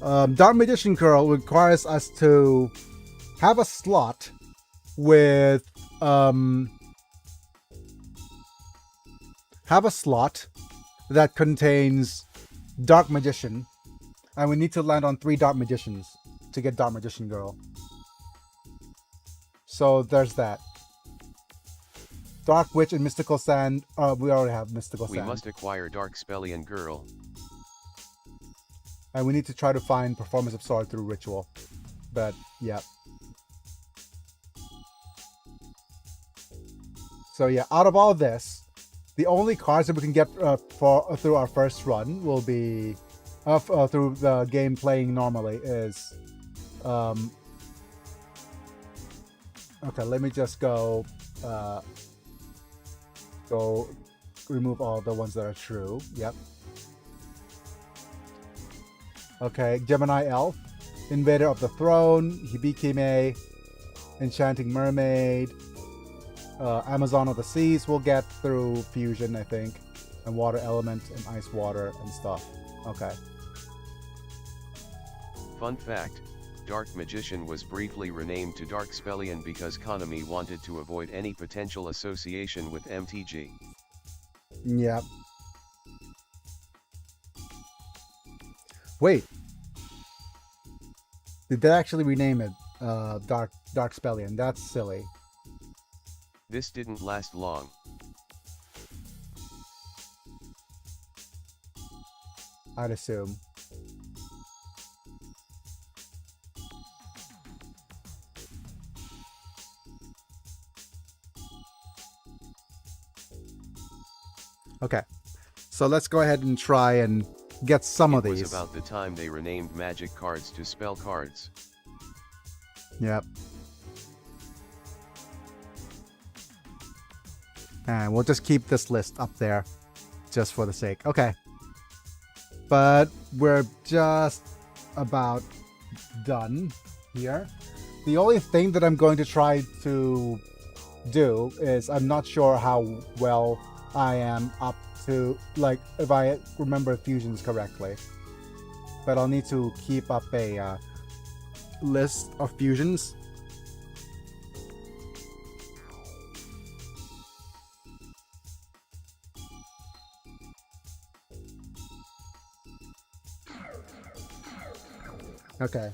Dark Magician Girl requires us to have a slot with that contains Dark Magician, and we need to land on 3 Dark Magicians to get Dark Magician Girl. So there's that. Dark Witch and Mystical Sand. We already have Mystical Sand. We must acquire Dark Spellion Girl. And we need to try to find Performance of Sword through Ritual. But, yeah. So, yeah, out of all this, the only cards that we can get through our first run will be... through the game playing normally is... okay, let me just go remove all the ones that are true. Yep. Okay, Gemini Elf, Invader of the Throne, Hibikime, Enchanting Mermaid, Amazon of the Seas will get through Fusion, I think, and Water Element and Ice Water and stuff. Okay. Fun fact, Dark Magician was briefly renamed to Dark Spellion because Konami wanted to avoid any potential association with MTG. Yep. Wait. Did they actually rename it Dark Spellion? That's silly. This didn't last long. I'd assume. Okay, so let's go ahead and try and get some of these. It was about the time they renamed magic cards to spell cards. Yep. And we'll just keep this list up there just for the sake. Okay. But we're just about done here. The only thing that I'm going to try to do is I'm not sure how well I am up to, like, if I remember fusions correctly. But I'll need to keep up a list of fusions. Okay.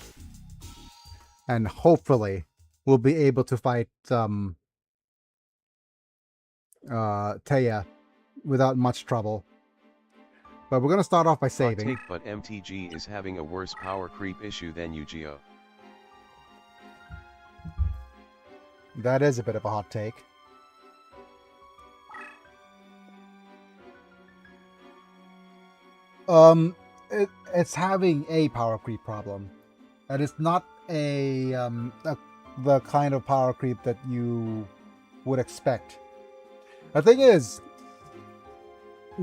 And hopefully we'll be able to fight Taya without much trouble. But we're going to start off by saving. Hot take, but MTG is having a worse power creep issue than Yugioh. That is a bit of a hot take. It's having a power creep problem. And it's not the kind of power creep that you would expect. The thing is,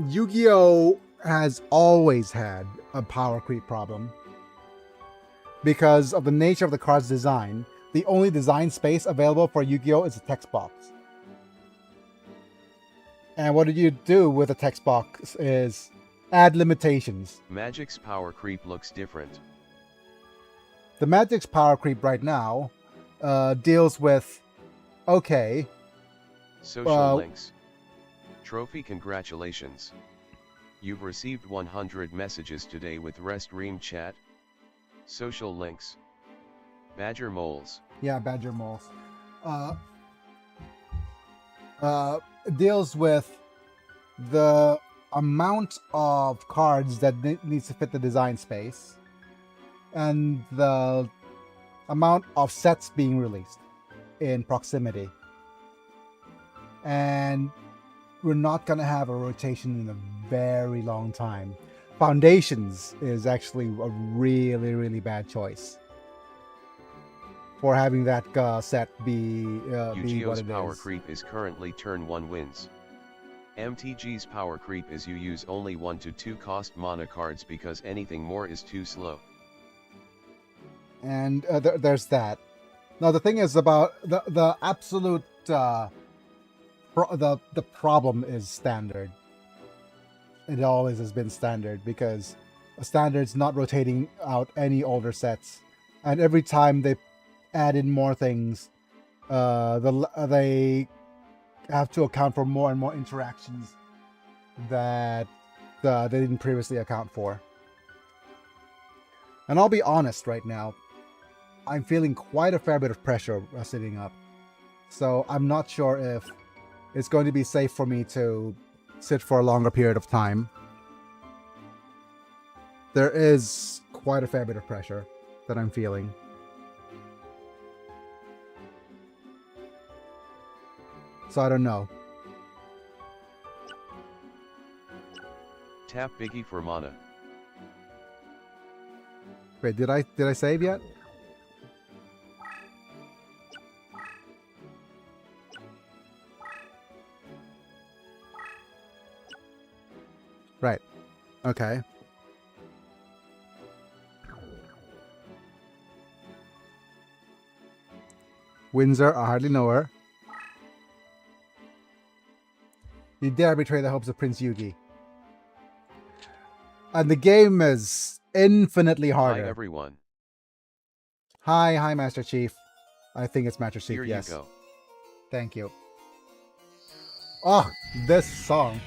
Yu-Gi-Oh! Has always had a power creep problem. Because of the nature of the card's design, the only design space available for Yu-Gi-Oh! Is a text box. And what you do with a text box is add limitations. Magic's power creep looks different. The Magic's power creep right now deals with, okay. Social links. Trophy, congratulations. You've received 100 messages today with Restream chat. Social links. Badger moles. Yeah, Badger moles. Deals with the amount of cards that needs to fit the design space and the amount of sets being released in proximity. And we're not going to have a rotation in a very long time. Foundations is actually a really, really bad choice for having that set be what Yugioh's it power is. creep is currently turn 1 wins. MTG's power creep is you use only 1 to 2 cost mana cards because anything more is too slow. And there's that. Now the thing is about the absolute the problem is standard. It always has been standard because standard's not rotating out any older sets, and every time they add in more things, they have to account for more and more interactions that they didn't previously account for. And I'll be honest right now, I'm feeling quite a fair bit of pressure sitting up. So I'm not sure if it's going to be safe for me to sit for a longer period of time. there is quite a fair bit of pressure that I'm feeling. So I don't know. Tap Biggie for mana. Wait, did I save yet? Right. Okay. Windsor, I hardly know her. You dare betray the hopes of Prince Yugi. And the game is infinitely harder. Hi everyone. Hi, Master Chief. I think it's Master Chief, Here yes. you go. Thank you. Oh, this song.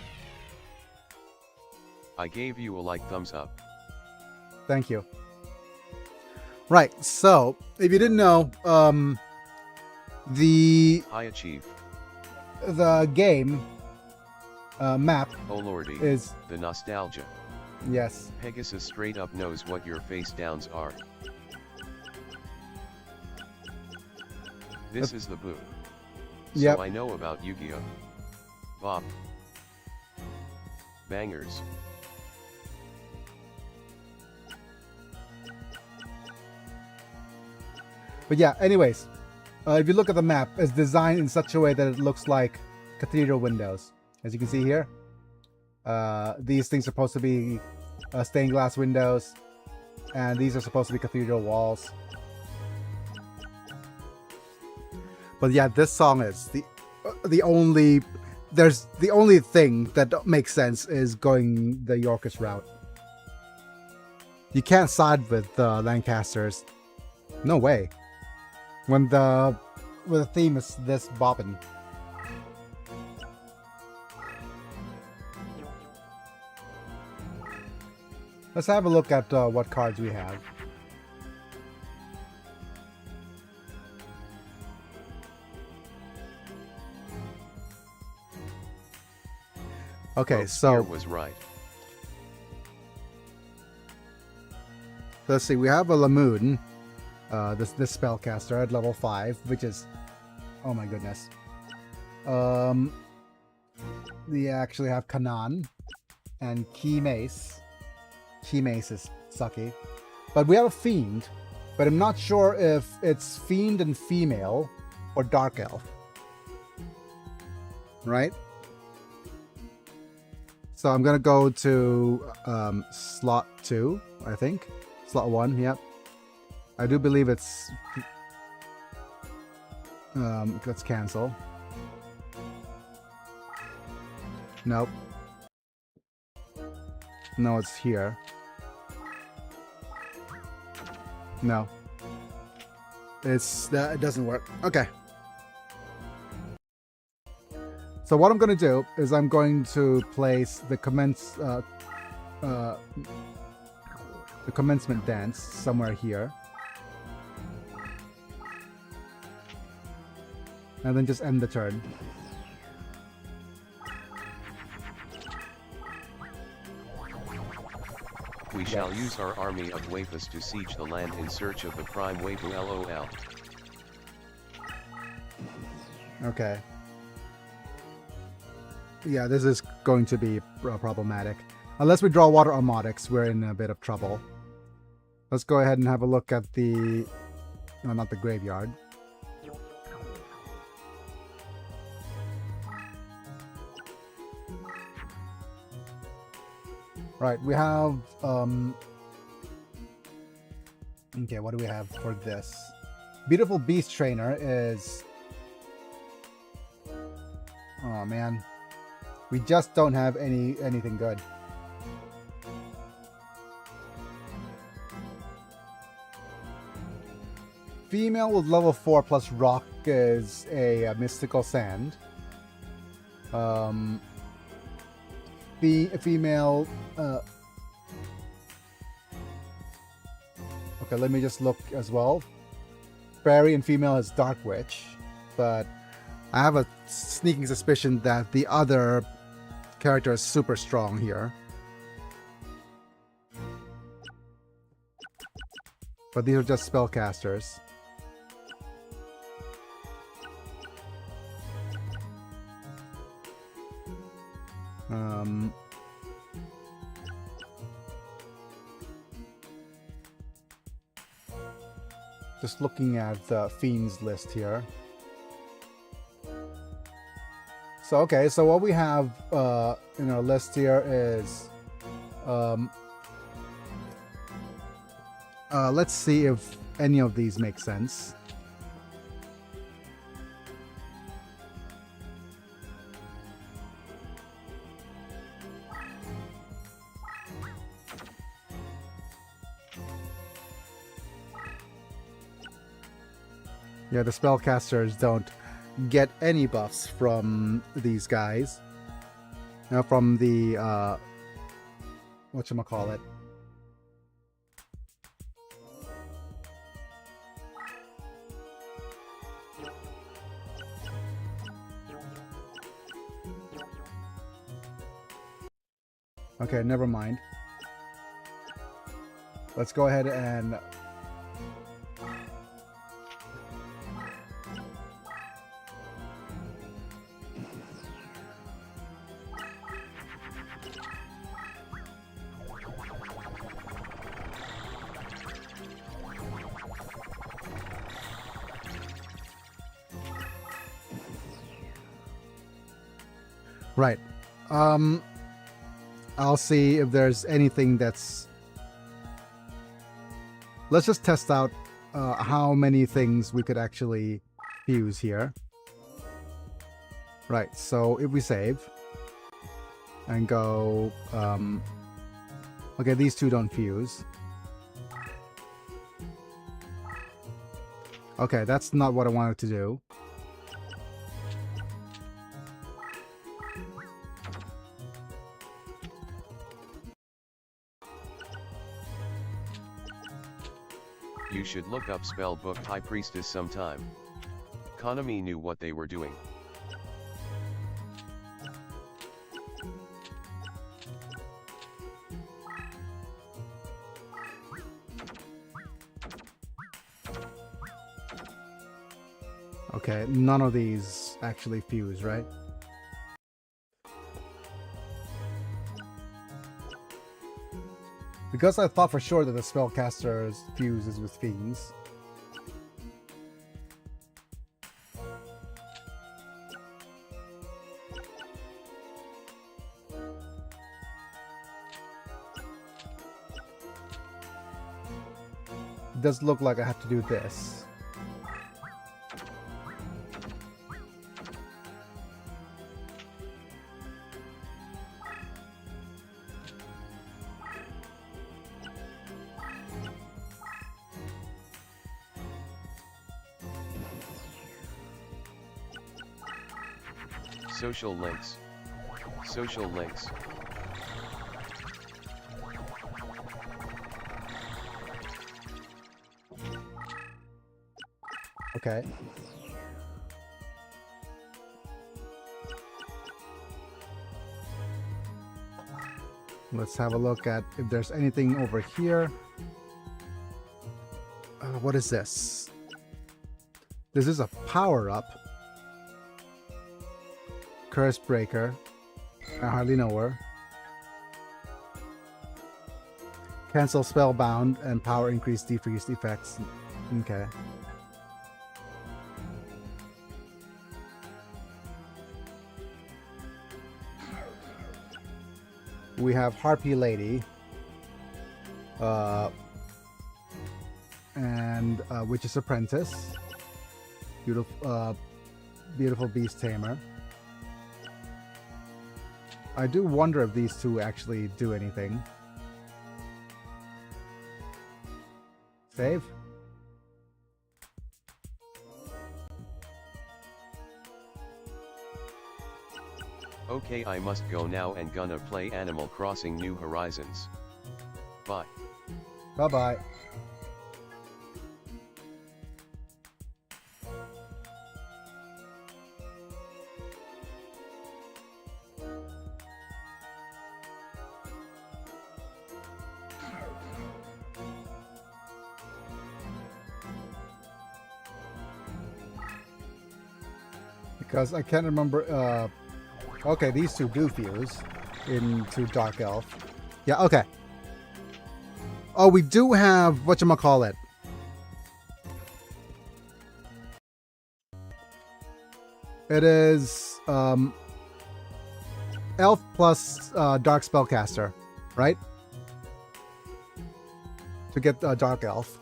I gave you a like thumbs up. Thank you. Right, so, if you didn't know, the Hi Chief. game map Oh lordy, is... the nostalgia. Yes. Pegasus straight up knows what your face downs are. This is the boo. So Yep. I know about Yugioh. Bop. Bangers. But yeah, anyways, if you look at the map, it's designed in such a way that it looks like cathedral windows. As you can see here, these things are supposed to be stained glass windows, and these are supposed to be cathedral walls. But yeah, this song is the only thing that makes sense is going the Yorkist route. You can't side with the Lancasters. No way. When the theme is this bopping. Let's have a look at what cards we have. Okay, Robespierre so was right. let's see. We have a Lamoon, this spellcaster at level 5, which is, oh my goodness. We actually have Kanan and Key Mace. Key Mace is sucky, but we have a Fiend, but I'm not sure if it's Fiend and female or Dark Elf. Right? So I'm gonna go to slot 2, I think. Slot 1, yep. I do believe it's... let's cancel. Nope. No, it's here. No. It doesn't work. Okay. So what I'm going to do is I'm going to place the commencement dance somewhere here. And then just end the turn. We shall use our army of waifus to siege the land in search of the prime waifu LOL. Okay. Yeah, this is going to be problematic. Unless we draw water Armatics, we're in a bit of trouble. Let's go ahead and have a look at the... No, not the graveyard. Right, we have... Okay, what do we have for this? Beautiful Beast Trainer is... Oh, man. We just don't have anything good. Female with level 4 plus rock is a mystical sand. Female... Okay, let me just look as well. Fairy and female is Dark Witch, but I have a sneaking suspicion that the other character is super strong here. But these are just spellcasters. Just looking at the Fiends list here. So, okay, so what we have in our list here is... let's see if any of these make sense. Yeah, the spellcasters don't get any buffs from these guys. From the whatchamacallit. Okay, never mind. Let's go ahead and right. I'll see if there's anything that's... Let's just test out how many things we could actually fuse here. Right, so if we save and go... okay, these two don't fuse. Okay, that's not what I wanted to do. You should look up Spellbook High Priestess sometime. Konami knew what they were doing. Okay, none of these actually fuse, right? Because I thought for sure that the spellcasters fuses with Fiends. It does look like I have to do this. Social links. Social links. Okay. Let's have a look at if there's anything over here. What is this? This is a power-up. Curse Breaker. I hardly know her. Cancel Spellbound and Power Increase Decreased effects. Okay. We have Harpy Lady. And Witch's Apprentice. Beautiful, beautiful Beast Tamer. I do wonder if these two actually do anything. Save. Okay, I must go now and gonna play Animal Crossing New Horizons. Bye. Bye-bye. Because I can't remember. Okay, these two do fuse into Dark Elf. Yeah, okay. Oh, we do have whatchamacallit. It is Elf plus Dark Spellcaster, right? To get Dark Elf.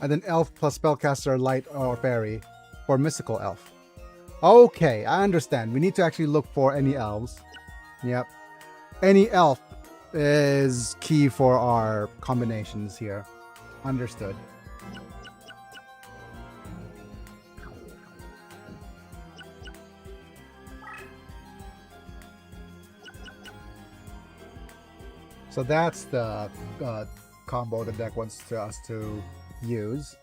And then Elf plus Spellcaster, Light or Fairy for Mystical Elf. Okay, I understand. We need to actually look for any elves. Yep. Any elf is key for our combinations here. Understood. So that's the combo the deck wants us to use.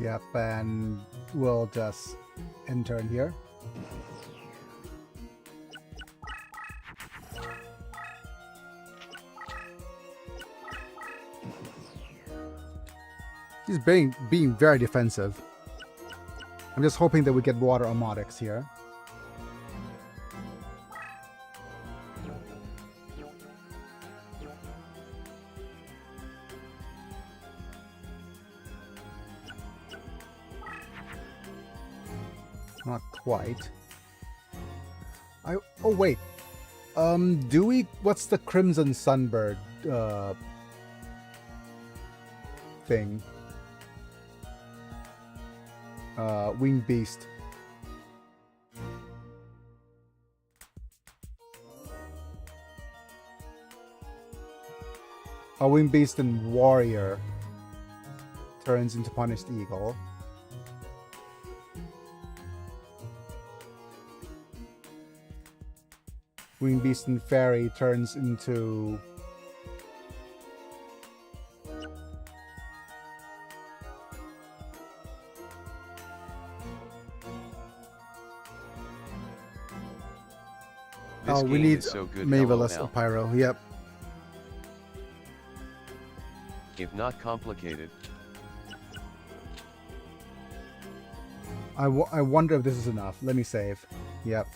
Yep, and we'll just enter in here. He's being very defensive. I'm just hoping that we get water Omotics here. Not quite. Oh wait. Do we? What's the Crimson Sunbird thing? Winged Beast. A Winged Beast and Warrior turns into Punished Eagle. Winged Beast and Fairy turns into... This we game need is so good, Mavelus LOL. Pyro, yep. If not complicated. I wonder if this is enough. Let me save. Yep.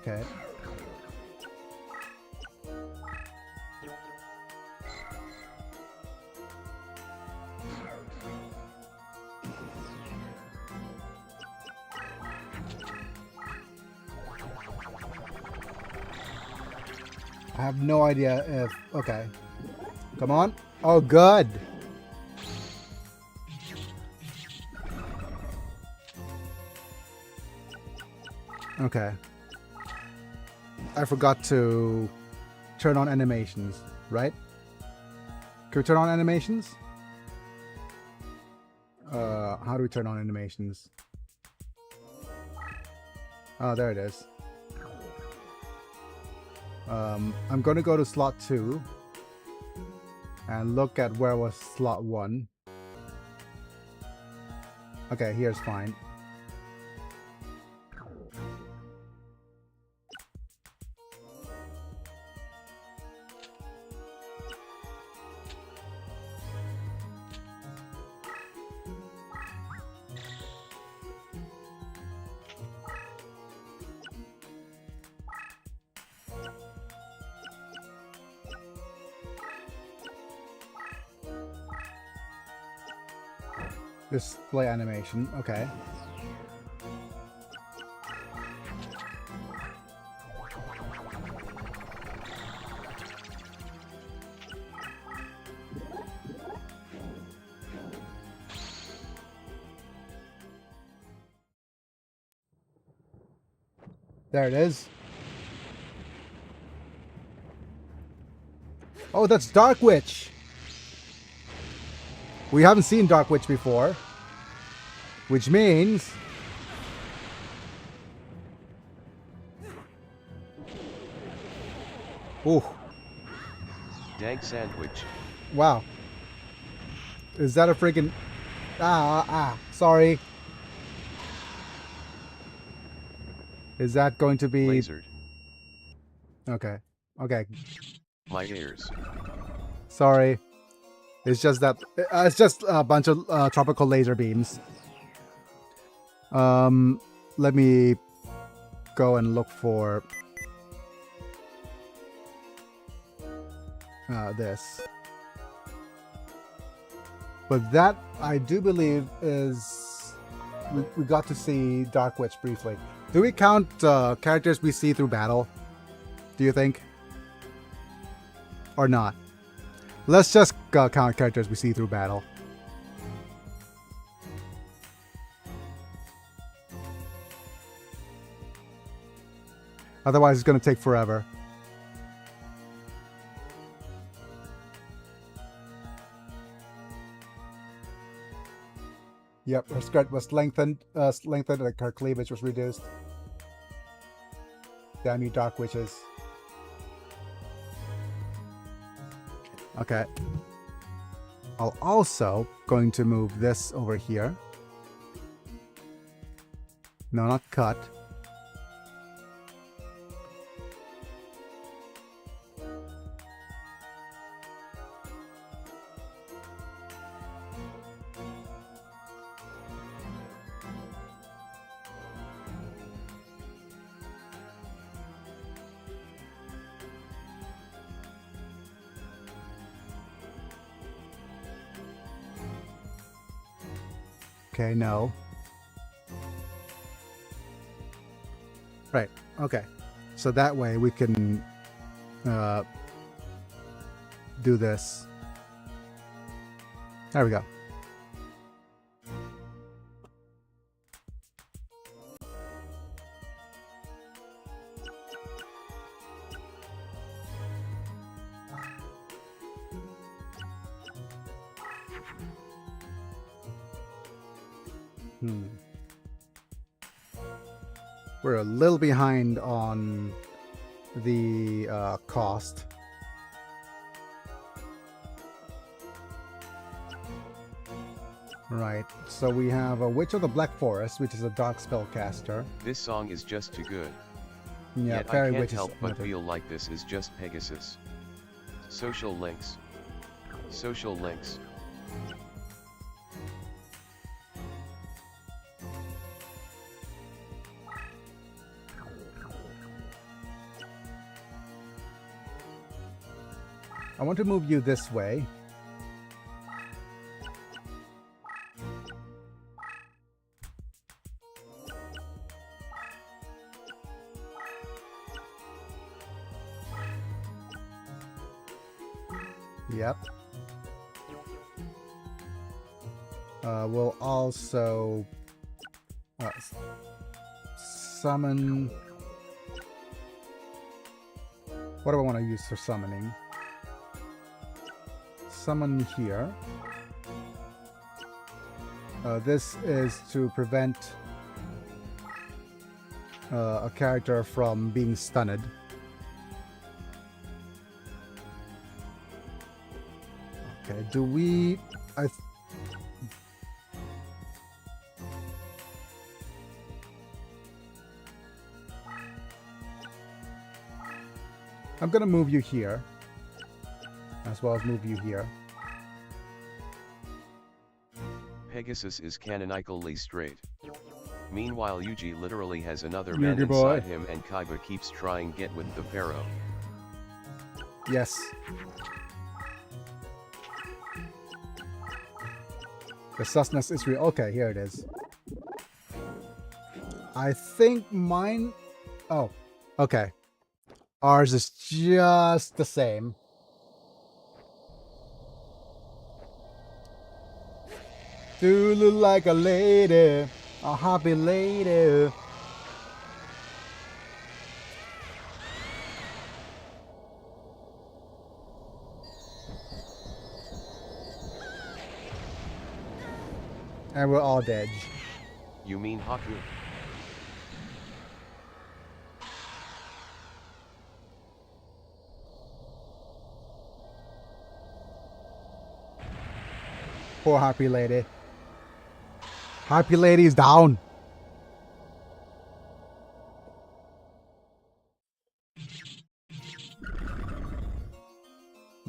Okay. I have no idea if... Okay. Come on. Oh, good. Okay. I forgot to turn on animations, right? Can we turn on animations? How do we turn on animations? Oh, there it is. I'm going to go to slot 2 and look at where was slot 1. Okay, here's fine. Display animation, okay. There it is. Oh, that's Dark Witch. We haven't seen Dark Witch before. Which means... Ooh. Dank sandwich. Wow. Is that a freaking... sorry. Is that going to be... Lasered. Okay. Okay. My ears. Sorry. It's just that... it's just a bunch of tropical laser beams. Let me go and look for... this. But that, I do believe, is... We got to see Dark Witch briefly. Do we count characters we see through battle? Do you think? Or not? Let's just count characters we see through battle. Otherwise, it's going to take forever. Yep, her skirt was lengthened, like her cleavage was reduced. Damn you, Dark Witches. Okay. I'll also going to move this over here. No, not cut. Okay, no. Right, okay. So that way we can do this. There we go. We're a little behind on the cost. Right, so we have a Witch of the Black Forest, which is a dark spellcaster. This song is just too good. Yeah, Yet Fairy I can't Witch help is but another. feel like this is just Pegasus. Social links. Social links. I want to move you this way. Yep. We'll also summon... What do I want to use for summoning? Summon here. This is to prevent a character from being stunned. Okay, do we... I'm gonna move you here, as well as move you here. Pegasus is canonically straight. Meanwhile Yuji literally has another man Yugi boy. inside him and Kaiba keeps trying get with the pharaoh. Yes. The susness is real. Okay, here it is. I think mine... Oh, okay. Ours is just the same. Do look like a lady, a happy lady. And we're all dead. You mean Haku? Poor Harpy Lady. Harpy Lady's down.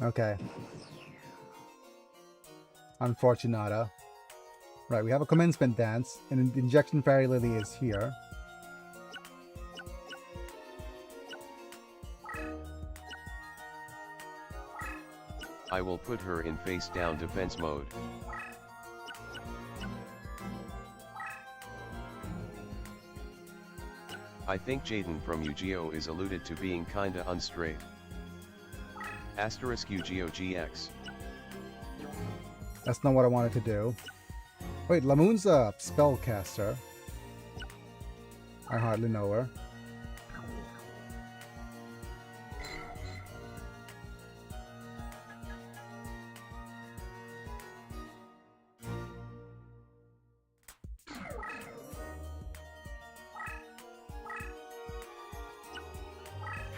Okay. Unfortunata. Right, we have a commencement dance, and the injection fairy lily is here. I will put her in face down defense mode. I think Jaden from Yugioh is alluded to being kinda unstraight. Asterisk Yugioh GX. That's not what I wanted to do. Wait, Lamoon's a spellcaster. I hardly know her.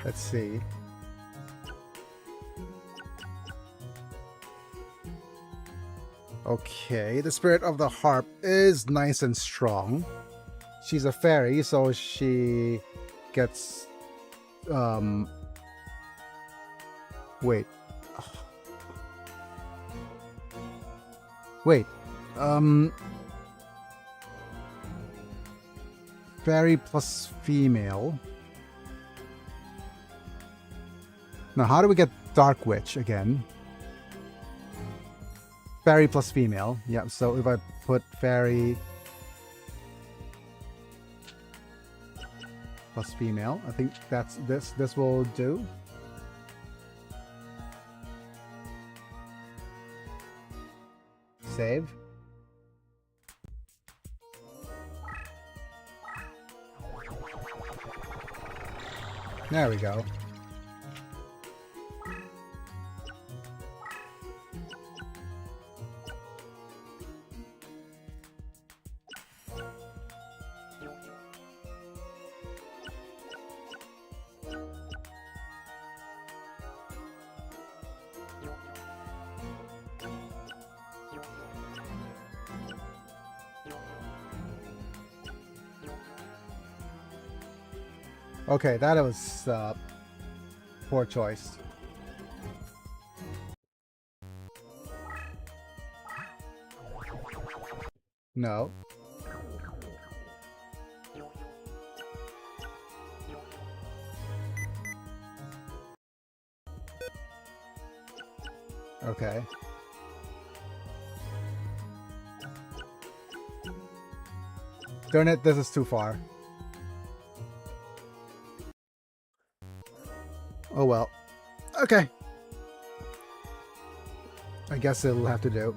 Let's see. Okay, the spirit of the harp is nice and strong. She's a fairy, so she gets wait. Wait. Fairy plus female. Now, how do we get Dark Witch again? Fairy plus female. Yeah, so if I put fairy plus female, I think that's this will do. Save. There we go. Okay, that was poor choice. No. Okay. Darn it, this is too far. Oh well. Okay. I guess it'll have to do.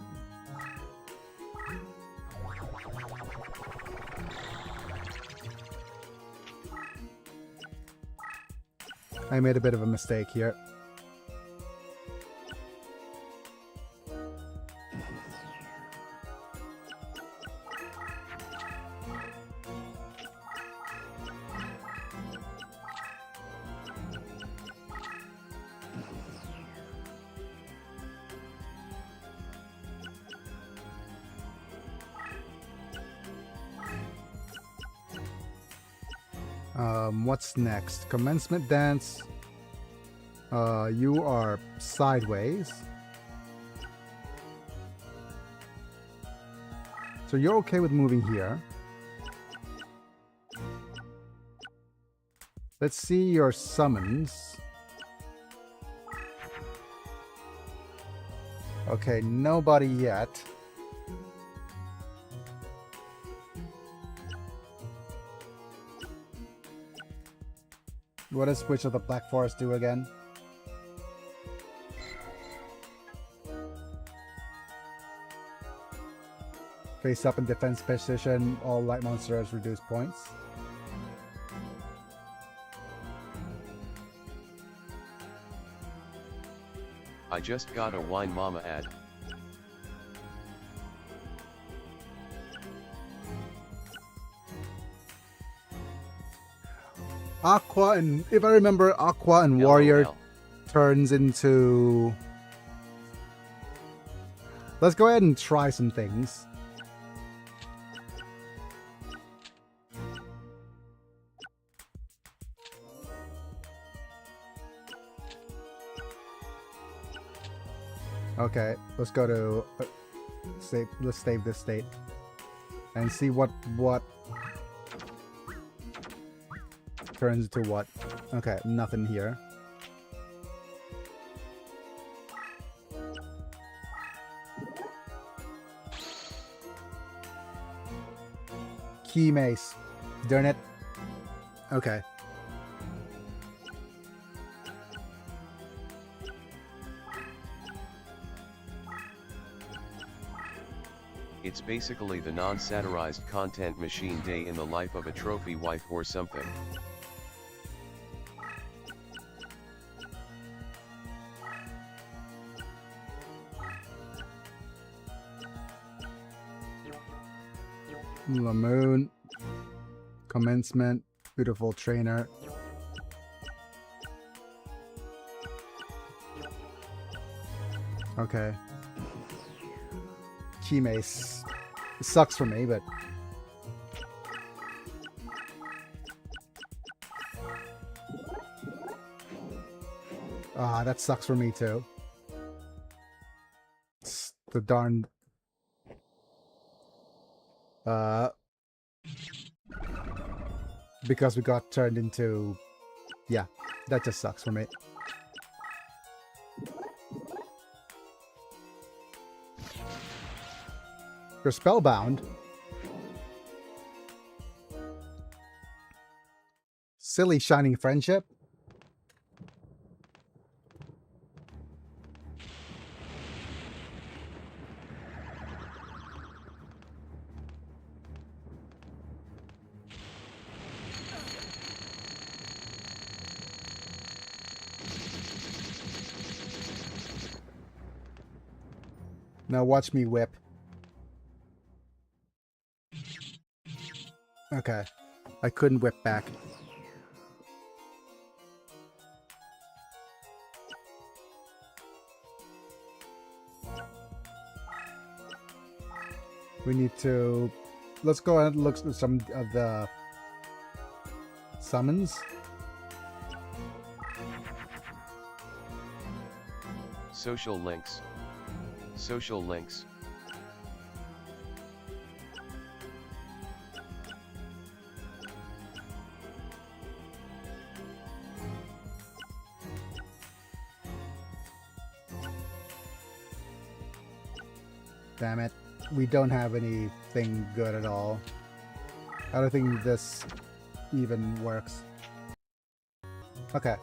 I made a bit of a mistake here. What's next? Commencement dance. You are sideways. So you're okay with moving here. Let's see your summons. Okay, nobody yet. What does Witch of the Black Forest do again? Face up in defense position, all light monsters reduce points. I just got a Wine Mama ad. Aqua, and if I remember, Aqua and Warrior LOL. turns into... Let's go ahead and try some things. Okay, let's go to save. Let's save this state and see what turns into what. Okay, nothing here. Key mace. Darn it. Okay. It's basically the non-satirized content machine day in the life of a trophy wife or something. Lamoon. Commencement. Beautiful trainer. Okay. Key mace. It sucks for me, but... Ah, that sucks for me too. It's the darn... Because we got turned into... Yeah, that just sucks for me. You're spellbound. Silly shining friendship. Now watch me whip. Okay. I couldn't whip back. We need to... Let's go ahead and look at some of the summons. Social links. Social links. Damn it. We don't have anything good at all. I don't think this even works. Okay.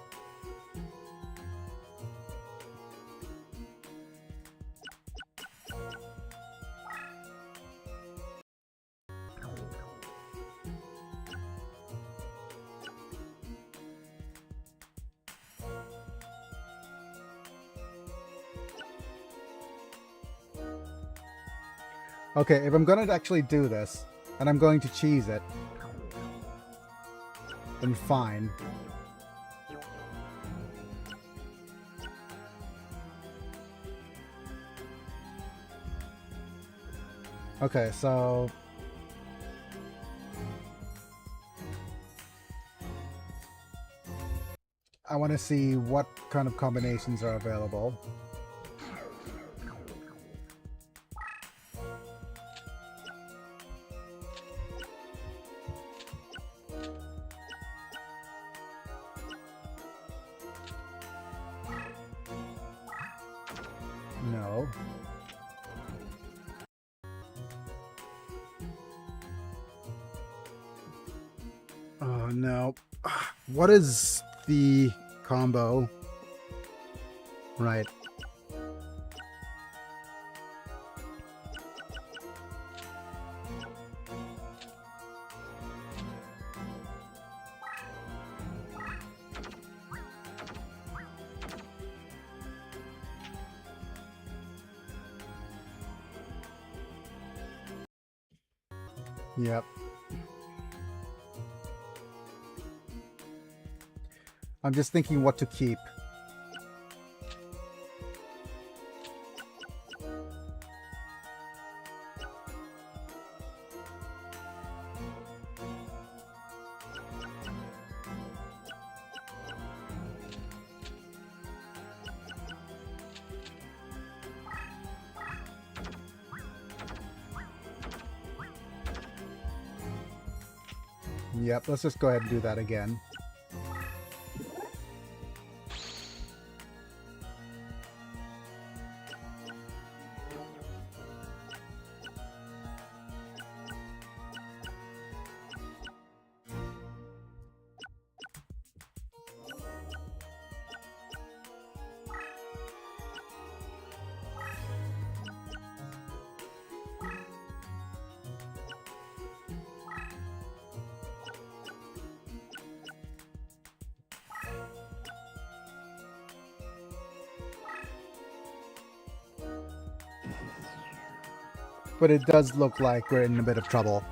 Okay, if I'm gonna actually do this, and I'm going to cheese it, then fine. Okay, so... I want to see what kind of combinations are available. No. Oh, no. What is the combo? Right. Yep. I'm just thinking what to keep. Yep, let's just go ahead and do that again. But it does look like we're in a bit of trouble.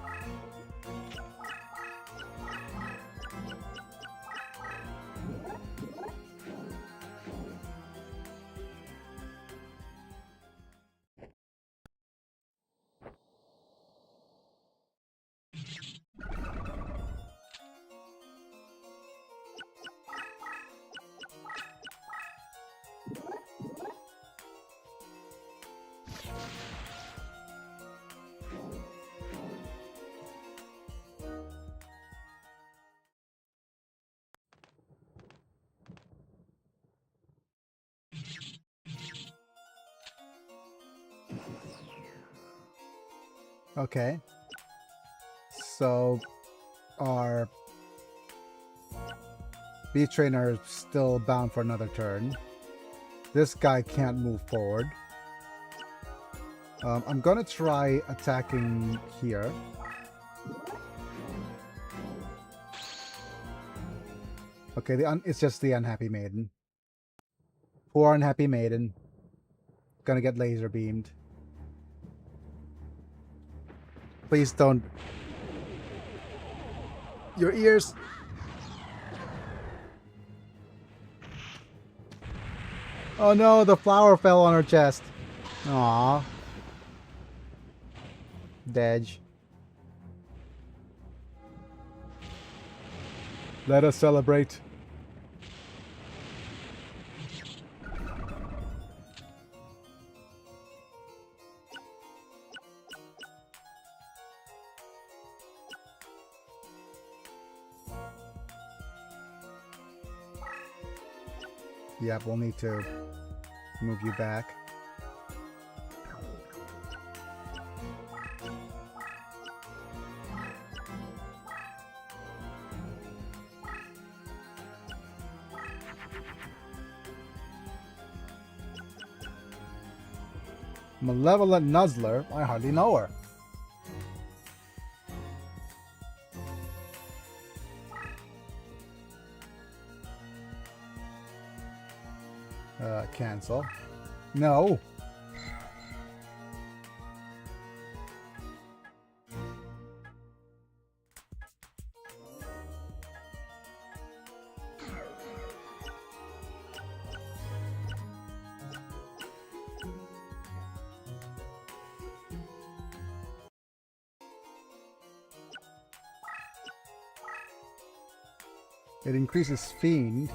Okay. So our B trainer is still bound for another turn. This guy can't move forward. I'm gonna try attacking here. Okay, it's just the unhappy maiden. Poor unhappy maiden. Gonna get laser beamed. Please don't. Your ears. Oh no, the flower fell on her chest. Aww. Dej. Let us celebrate. Yep, we'll need to move you back. Malevolent Nuzzler? I hardly know her. Cancel. No. It increases Fiend.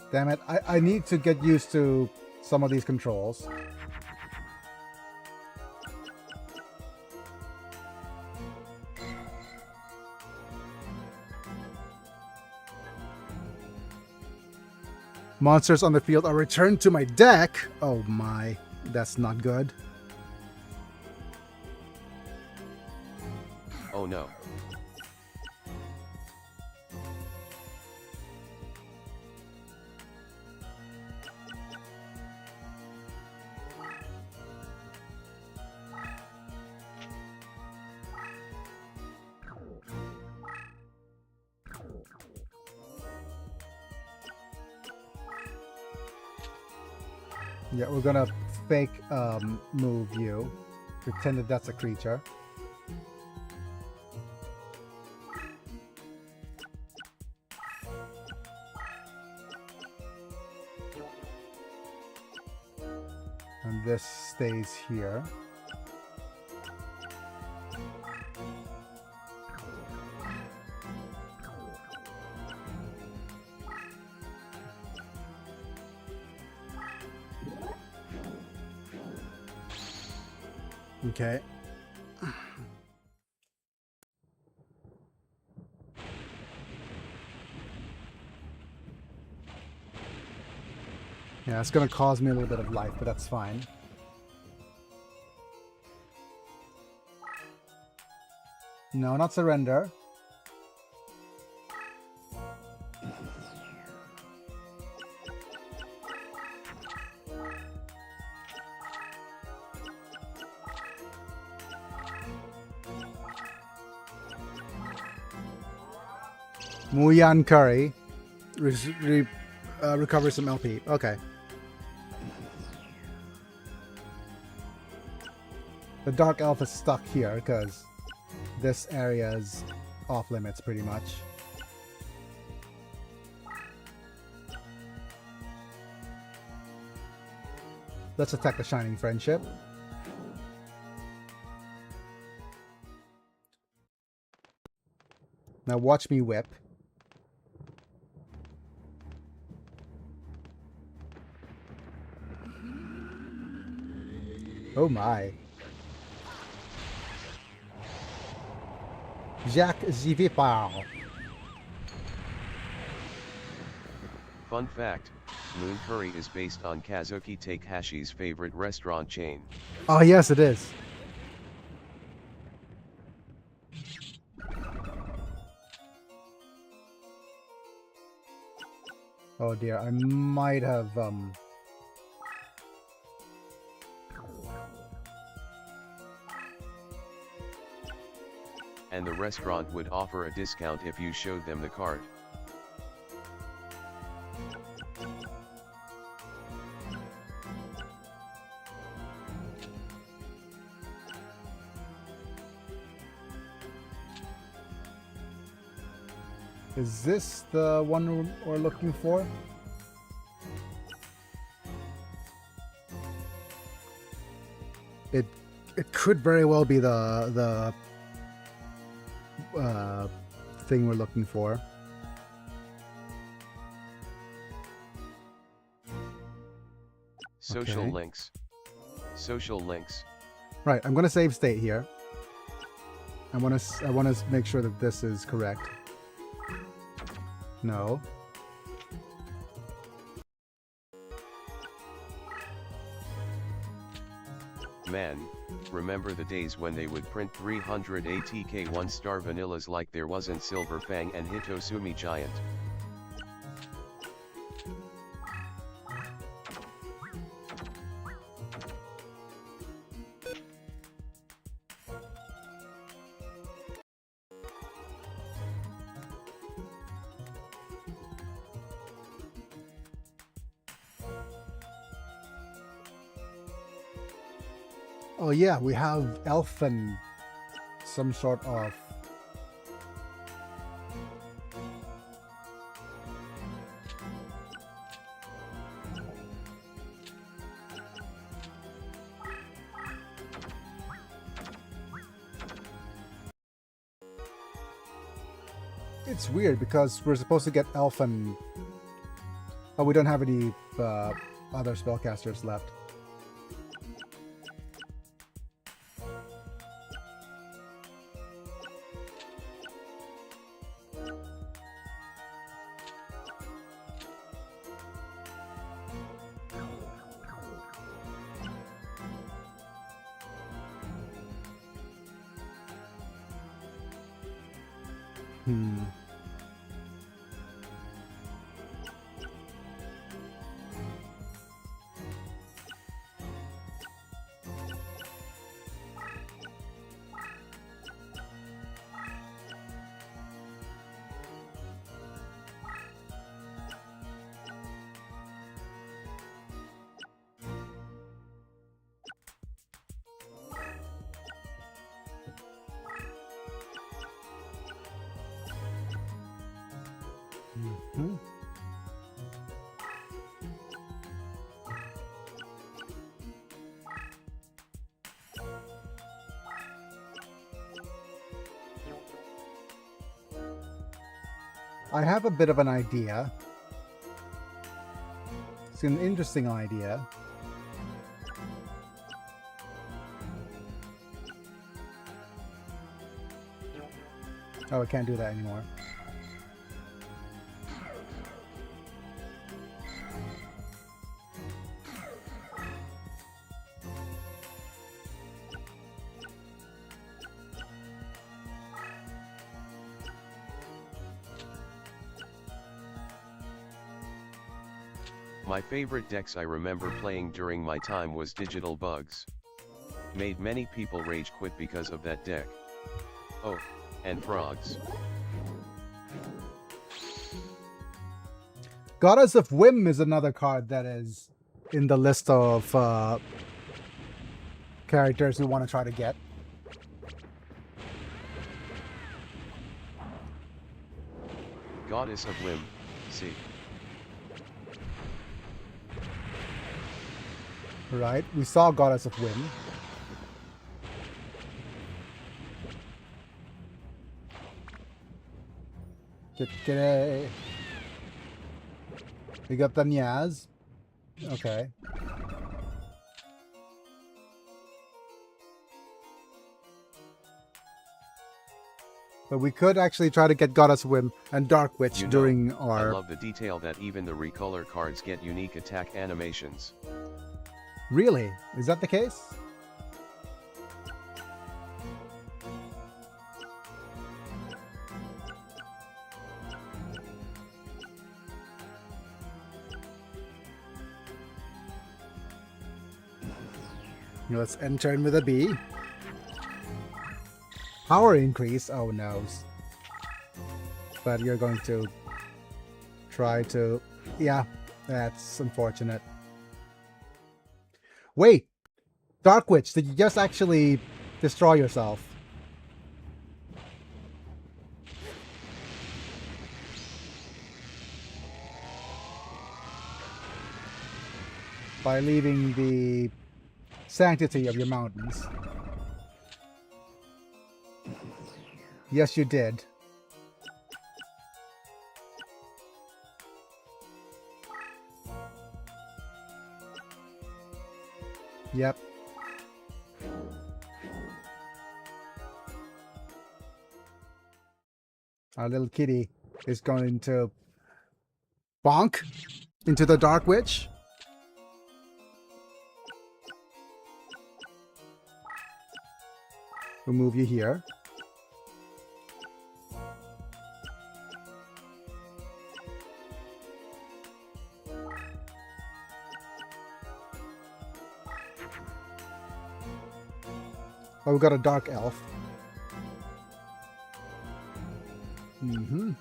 Damn it, I need to get used to some of these controls. Monsters on the field are returned to my deck. Oh my, that's not good. Oh no. Yeah, we're gonna fake move you. Pretend that that's a creature. And this stays here. Okay. Yeah, it's gonna cause me a little bit of life, but that's fine. No, not surrender. Muyan Curry. Recover some LP. Okay. The Dark Elf is stuck here because this area is off limits pretty much. Let's attack the Shining Friendship. Now watch me whip. Oh my. Jacques Zivipar. Fun fact, Moon Curry is based on Kazuki Takehashi's favorite restaurant chain. Oh yes, it is. Oh dear, I might have And the restaurant would offer a discount if you showed them the card. Is this the one we're looking for? It could very well be the thing we're looking for. Social Okay. links. Social links. Right, I'm gonna save state here. I want to make sure that this is correct. No. Man, remember the days when they would print 300 ATK 1-star vanillas like there wasn't Silver Fang and Hitosumi Giant. Oh yeah, we have elf and some sort of it's weird because we're supposed to get elf and oh, we don't have any other spellcasters left. I have a bit of an idea. It's an interesting idea. Oh, I can't do that anymore. My favorite decks I remember playing during my time was Digital Bugs. Made many people rage quit because of that deck. Oh, and frogs. Goddess of Whim is another card that is in the list of characters we want to try to get. Goddess of Whim, see. Right, we saw Goddess of Whim. Get we got the Nyaz. Okay. But we could actually try to get Goddess of Whim and Dark Witch during our... I love the detail that even the recolor cards get unique attack animations. Really? Is that the case? Let's enter in with a B. Power increase? Oh no. But you're going to try to... Yeah, that's unfortunate. Wait! Dark Witch, did you just actually destroy yourself? By leaving the sanctity of your mountains. Yes, you did. Yep. Our little kitty is going to bonk into the Dark Witch. We'll move you here. Oh, we got a Dark Elf. Mm-hmm.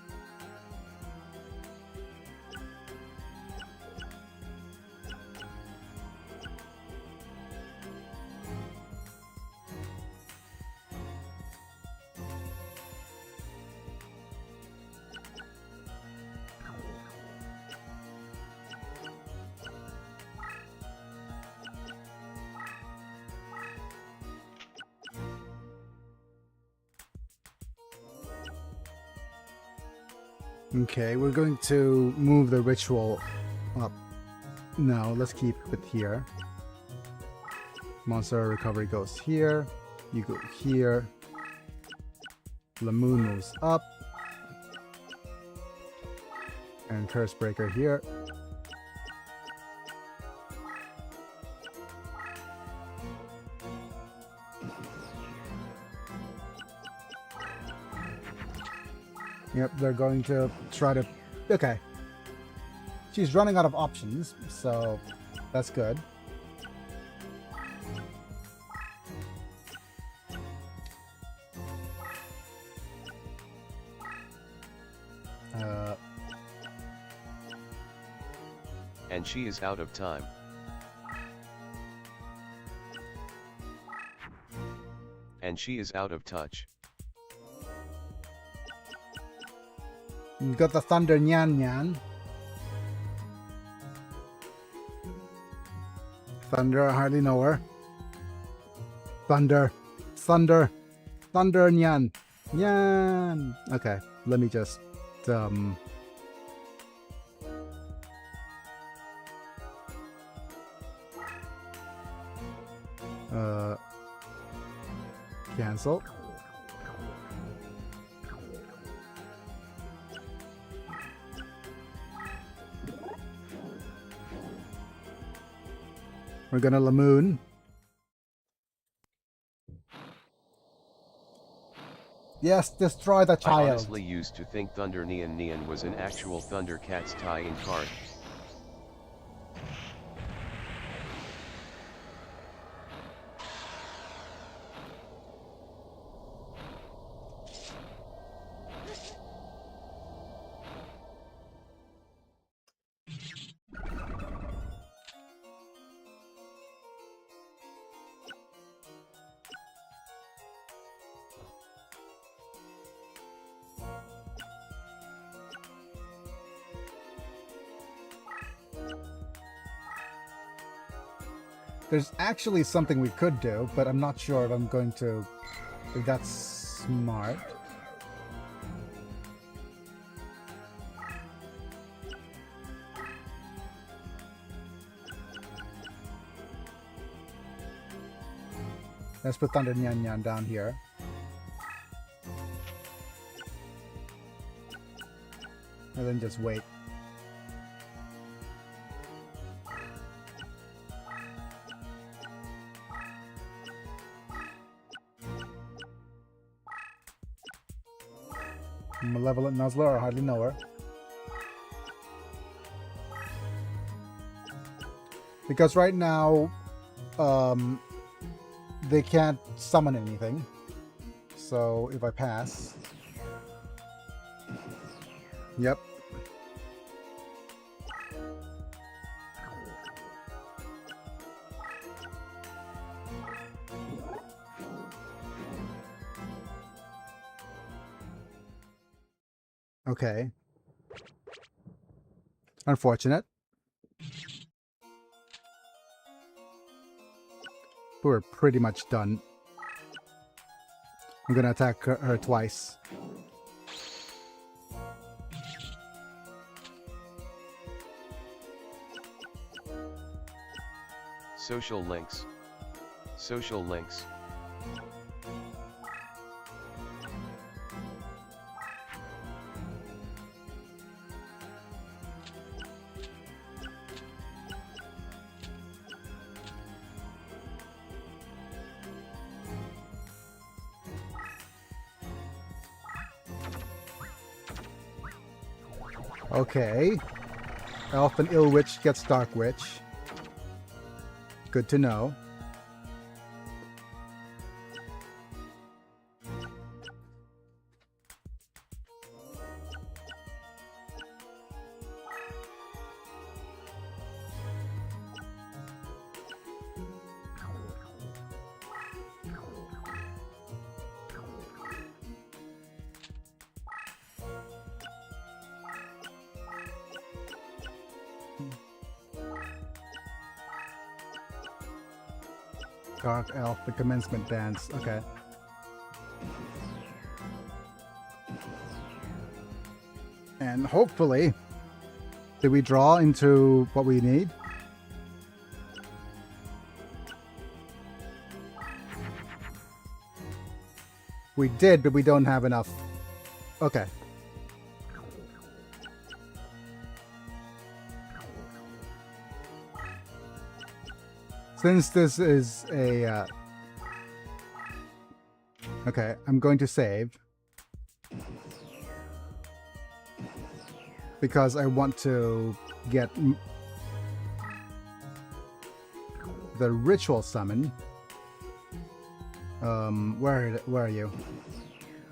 Okay, we're going to move the ritual up. No, let's keep it here. Monster recovery goes here. You go here. Lamoon moves up. And Curse Breaker here. Yep, they're going to try to... Okay. She's running out of options, so that's good. And she is out of time. And she is out of touch. You got the Thunder Nyan Nyan. Thunder, I hardly know her. Thunder. Thunder. Thunder Nyan. Nyan. Okay, let me just Cancel. We're gonna Lamoon. Yes, destroy the I child. honestly used to think Thunder Neon was an actual Thundercats tie-in card. There's actually something we could do, but I'm not sure if I'm going to... if that's smart. Let's put Thunder Nyan Nyan down here. And then just wait. Malevolent Nuzzler, I hardly know her. Because right now, they can't summon anything. So if I pass... Yep. Okay. Unfortunate. We're pretty much done. I'm gonna attack her twice. Social links. Social links. Okay. Elf and Ill Witch gets Dark Witch. Good to know. Dark Elf, the commencement dance. Okay. And hopefully, did we draw into what we need? We did, but we don't have enough. Okay. Since this is a... Okay, I'm going to save. Because I want to get the ritual summon. Where are you?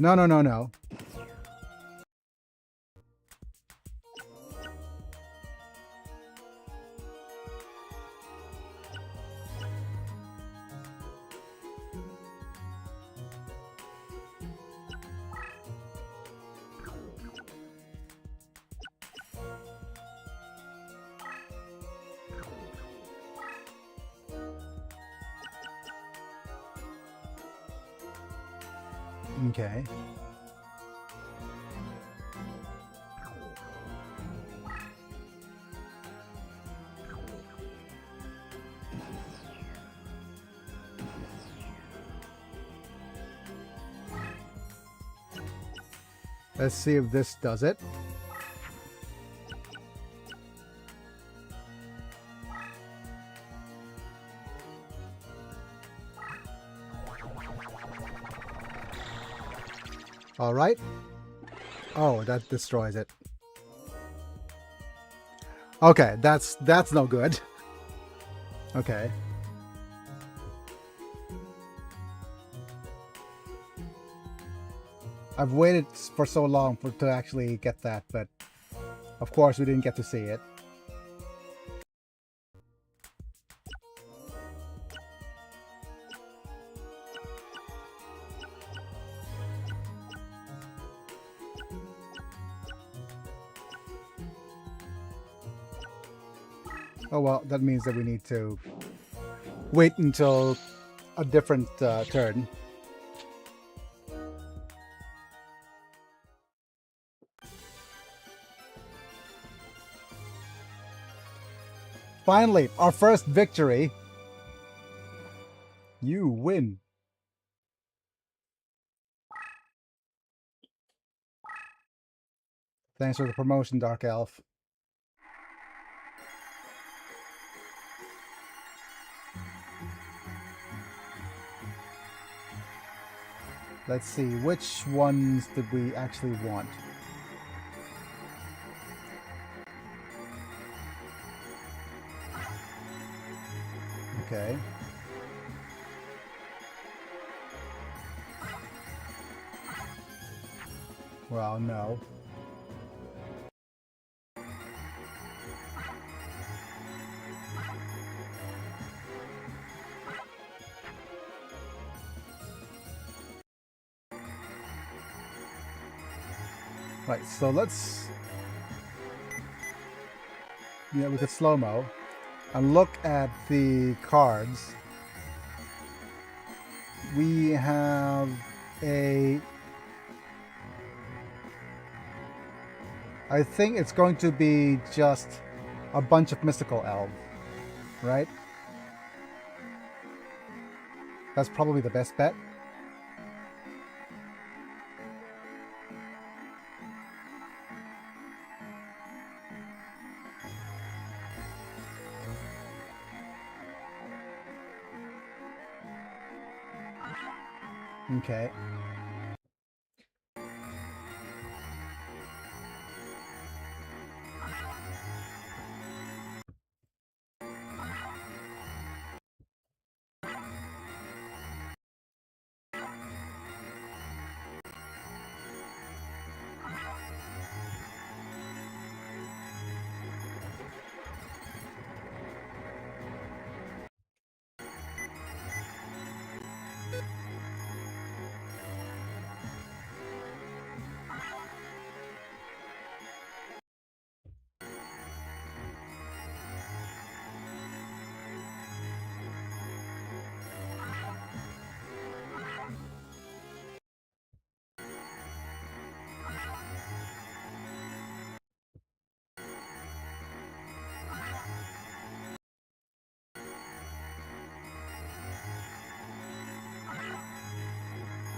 No. Okay. Let's see if this does it. All right. Oh, that destroys it. Okay, that's no good. Okay. I've waited for so long to actually get that, but of course we didn't get to see it. Oh well, that means that we need to wait until a different turn. Finally, our first victory. You win. Thanks for the promotion, Dark Elf. Let's see, which ones did we actually want? Okay. Well, no. Right, so let's... Yeah, we could slow-mo and look at the cards. We have a... I think it's going to be just a bunch of mystical elves, right? That's probably the best bet. Okay.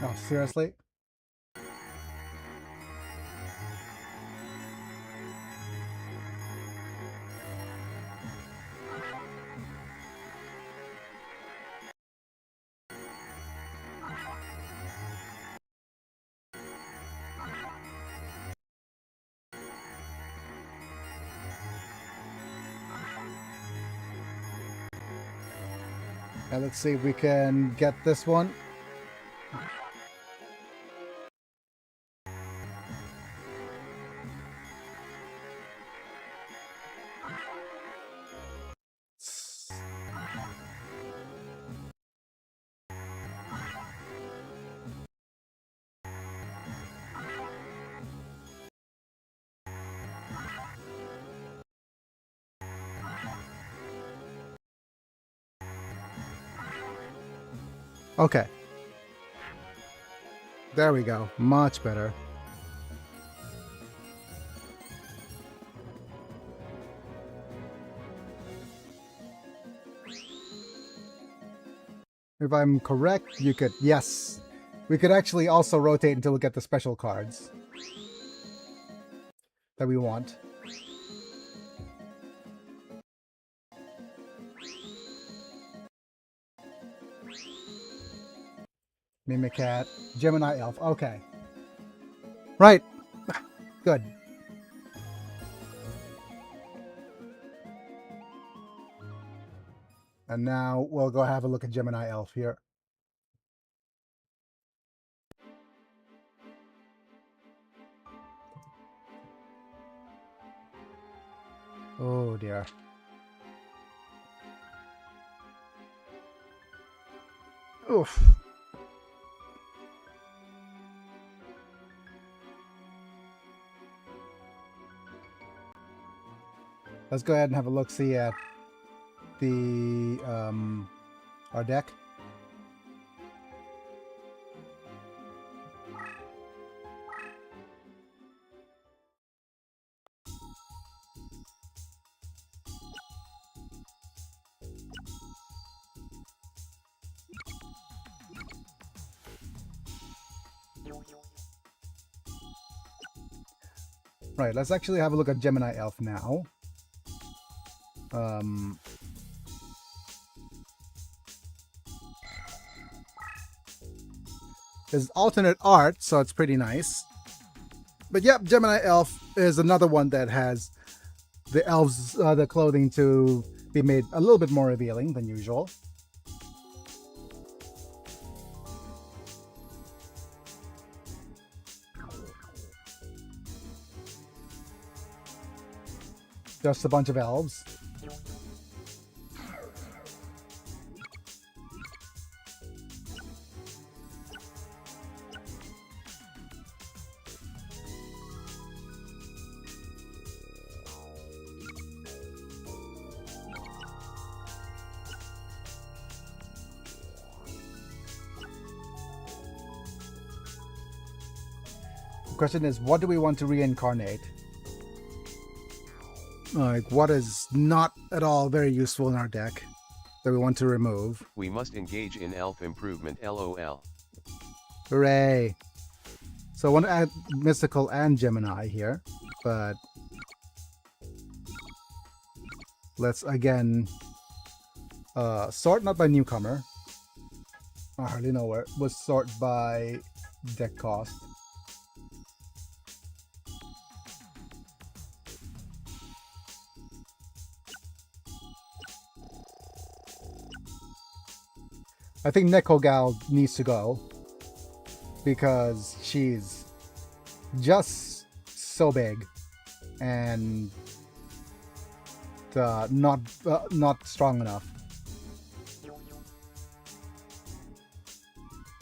Oh, seriously? And let's see if we can get this one. Okay. There we go. Much better. If I'm correct, you could... Yes. We could actually also rotate until we get the special cards. that we want. Mimicat, Gemini Elf. Okay. Right. Good. And now we'll go have a look at Gemini Elf here. Oh dear. Oof. Let's go ahead and have a look-see at the our deck. Right, let's actually have a look at Gemini Elf now. There's alternate art, so it's pretty nice. But yep, Gemini Elf is another one that has the elves, the clothing to be made a little bit more revealing than usual. Just a bunch of elves. The question is, what do we want to reincarnate? Like, what is not at all very useful in our deck that we want to remove? We must engage in elf improvement, LOL. Hooray! So I want to add Mystical and Gemini here, but let's again sort not by newcomer. I hardly know where. Let's sort by deck cost. I think Nekogal needs to go because she's just so big and not strong enough.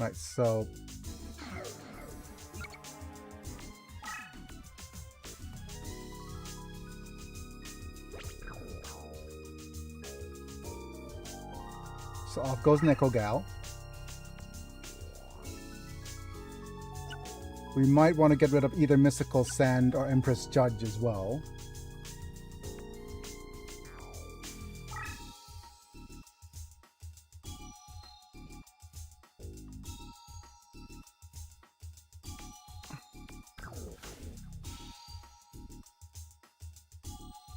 Right, so off goes Nekogal. We might want to get rid of either Mystical Sand or Empress Judge as well.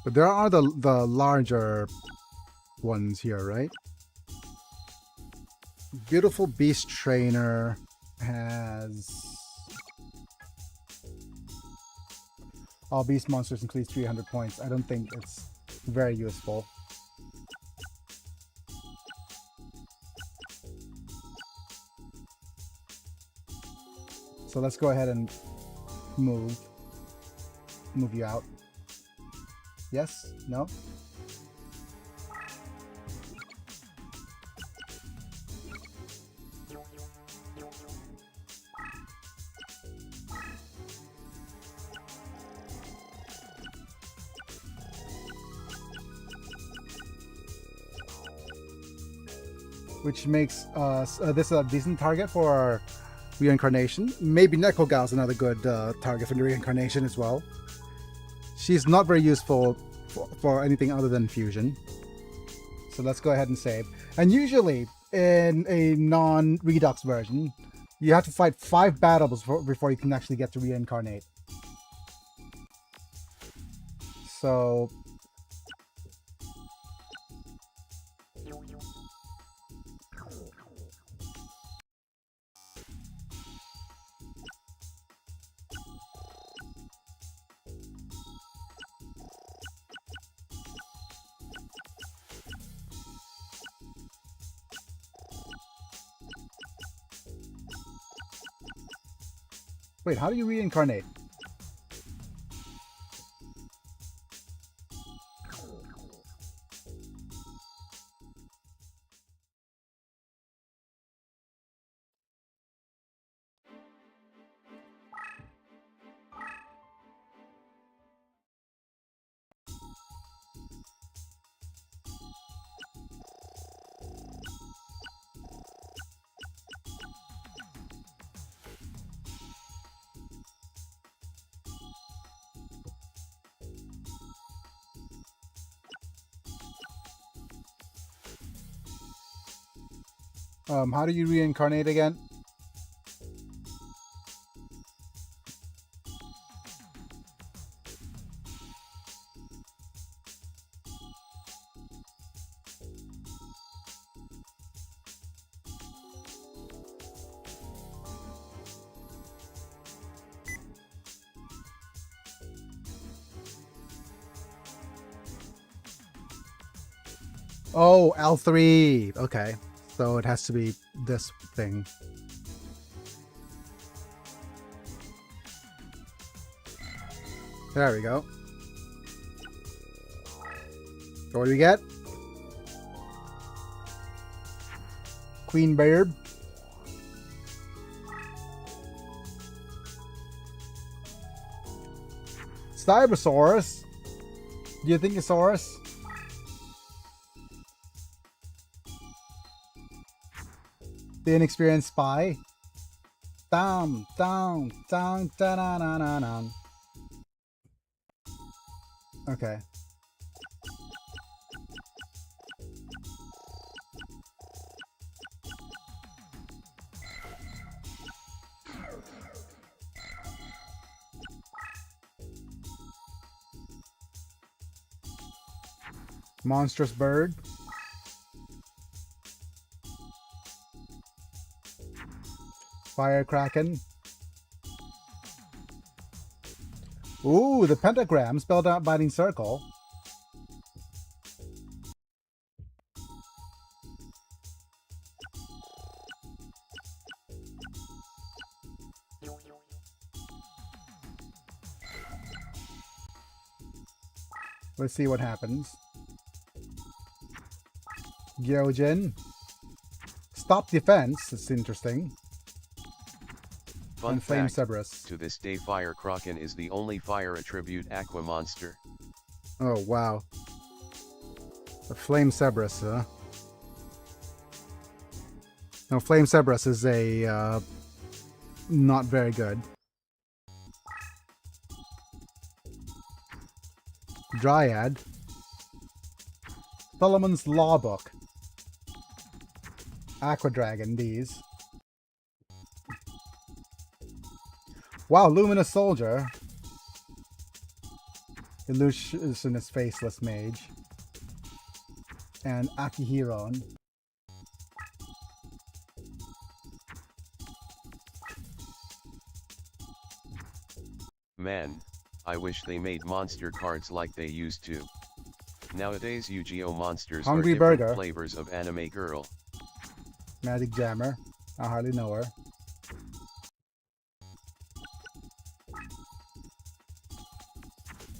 But there are the larger ones here, right? Beautiful Beast Trainer has all beast monsters increase 300 points. I don't think it's very useful. So let's go ahead and move you out. Yes? No? Which makes this a decent target for reincarnation. Maybe Nekogal's another good target for the reincarnation as well. She's not very useful for anything other than fusion. So let's go ahead and save. And usually in a non-Redux version, you have to fight 5 battles before you can actually get to reincarnate. So wait, how do you reincarnate? How do you reincarnate again? Oh, L3. Okay. So it has to be this thing. There we go. So what do we get? Queen Bird. Cybersaurus. Do you think it's Saurus? The inexperienced spy. Down, down, down, down, down, down, down. Okay. Monstrous bird. Fire Kraken. Ooh, the pentagram spelled out binding circle. Let's see what happens. Gyojin. Stop defense. It's interesting. Fun And Flame fact, Cerberus. to this day Fire Kraken is the only fire attribute aqua monster. Oh, wow. The Flame Cerberus, huh? No, Flame Cerberus is a, not very good. Dryad. Solomon's Law Book. Aqua Dragon, these. Wow, Luminous Soldier. Illusionist Faceless Mage. And Akihiron. Man, I wish they made monster cards like they used to. Nowadays Yu-Gi-Oh monsters Hungry are different Burger. flavors of anime girl. Magic Jammer. I hardly know her.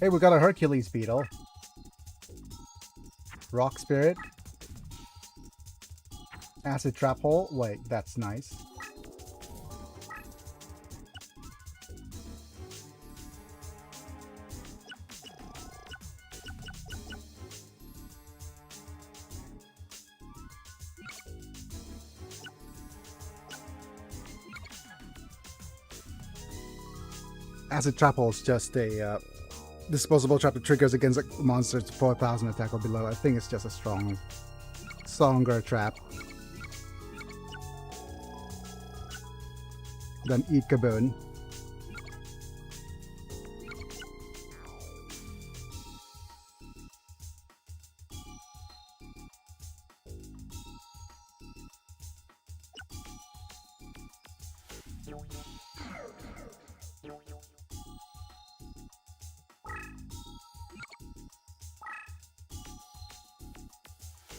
Hey, we got a Hercules Beetle. Rock Spirit. Acid Trap Hole. Wait, that's nice. Acid Trap Hole is just a disposable trap that triggers against a monster to 4,000 attack or below. I think it's just a stronger trap than Eat Kaboon.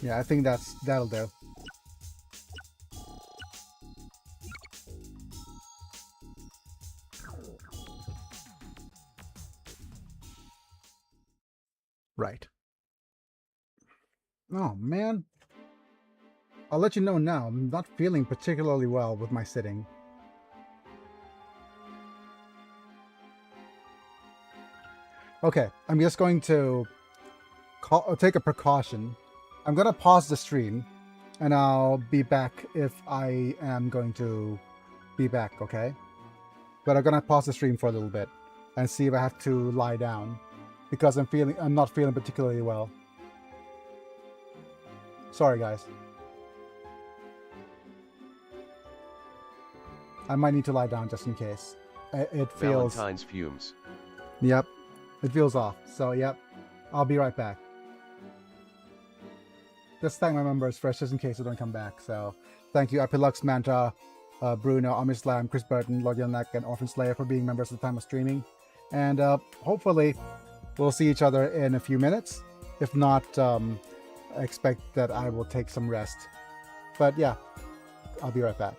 Yeah, I think that'll do. Right. Oh man. I'll let you know now, I'm not feeling particularly well with my sitting. Okay, I'm just going to take a precaution. I'm gonna pause the stream, and I'll be back if I am going to be back, okay? But I'm gonna pause the stream for a little bit and see if I have to lie down because I'm not feeling particularly well. Sorry, guys. I might need to lie down just in case. It feels... Valentine's fumes. Yep. It feels off. So, yep. I'll be right back. Just thank my members first, just in case I don't come back. So, thank you, Epilux, Manta, Bruno, Amislam, Chris Burton, Lord Yelnak, and Orphan Slayer for being members at the time of streaming. And hopefully, we'll see each other in a few minutes. If not, I expect that I will take some rest. But yeah, I'll be right back.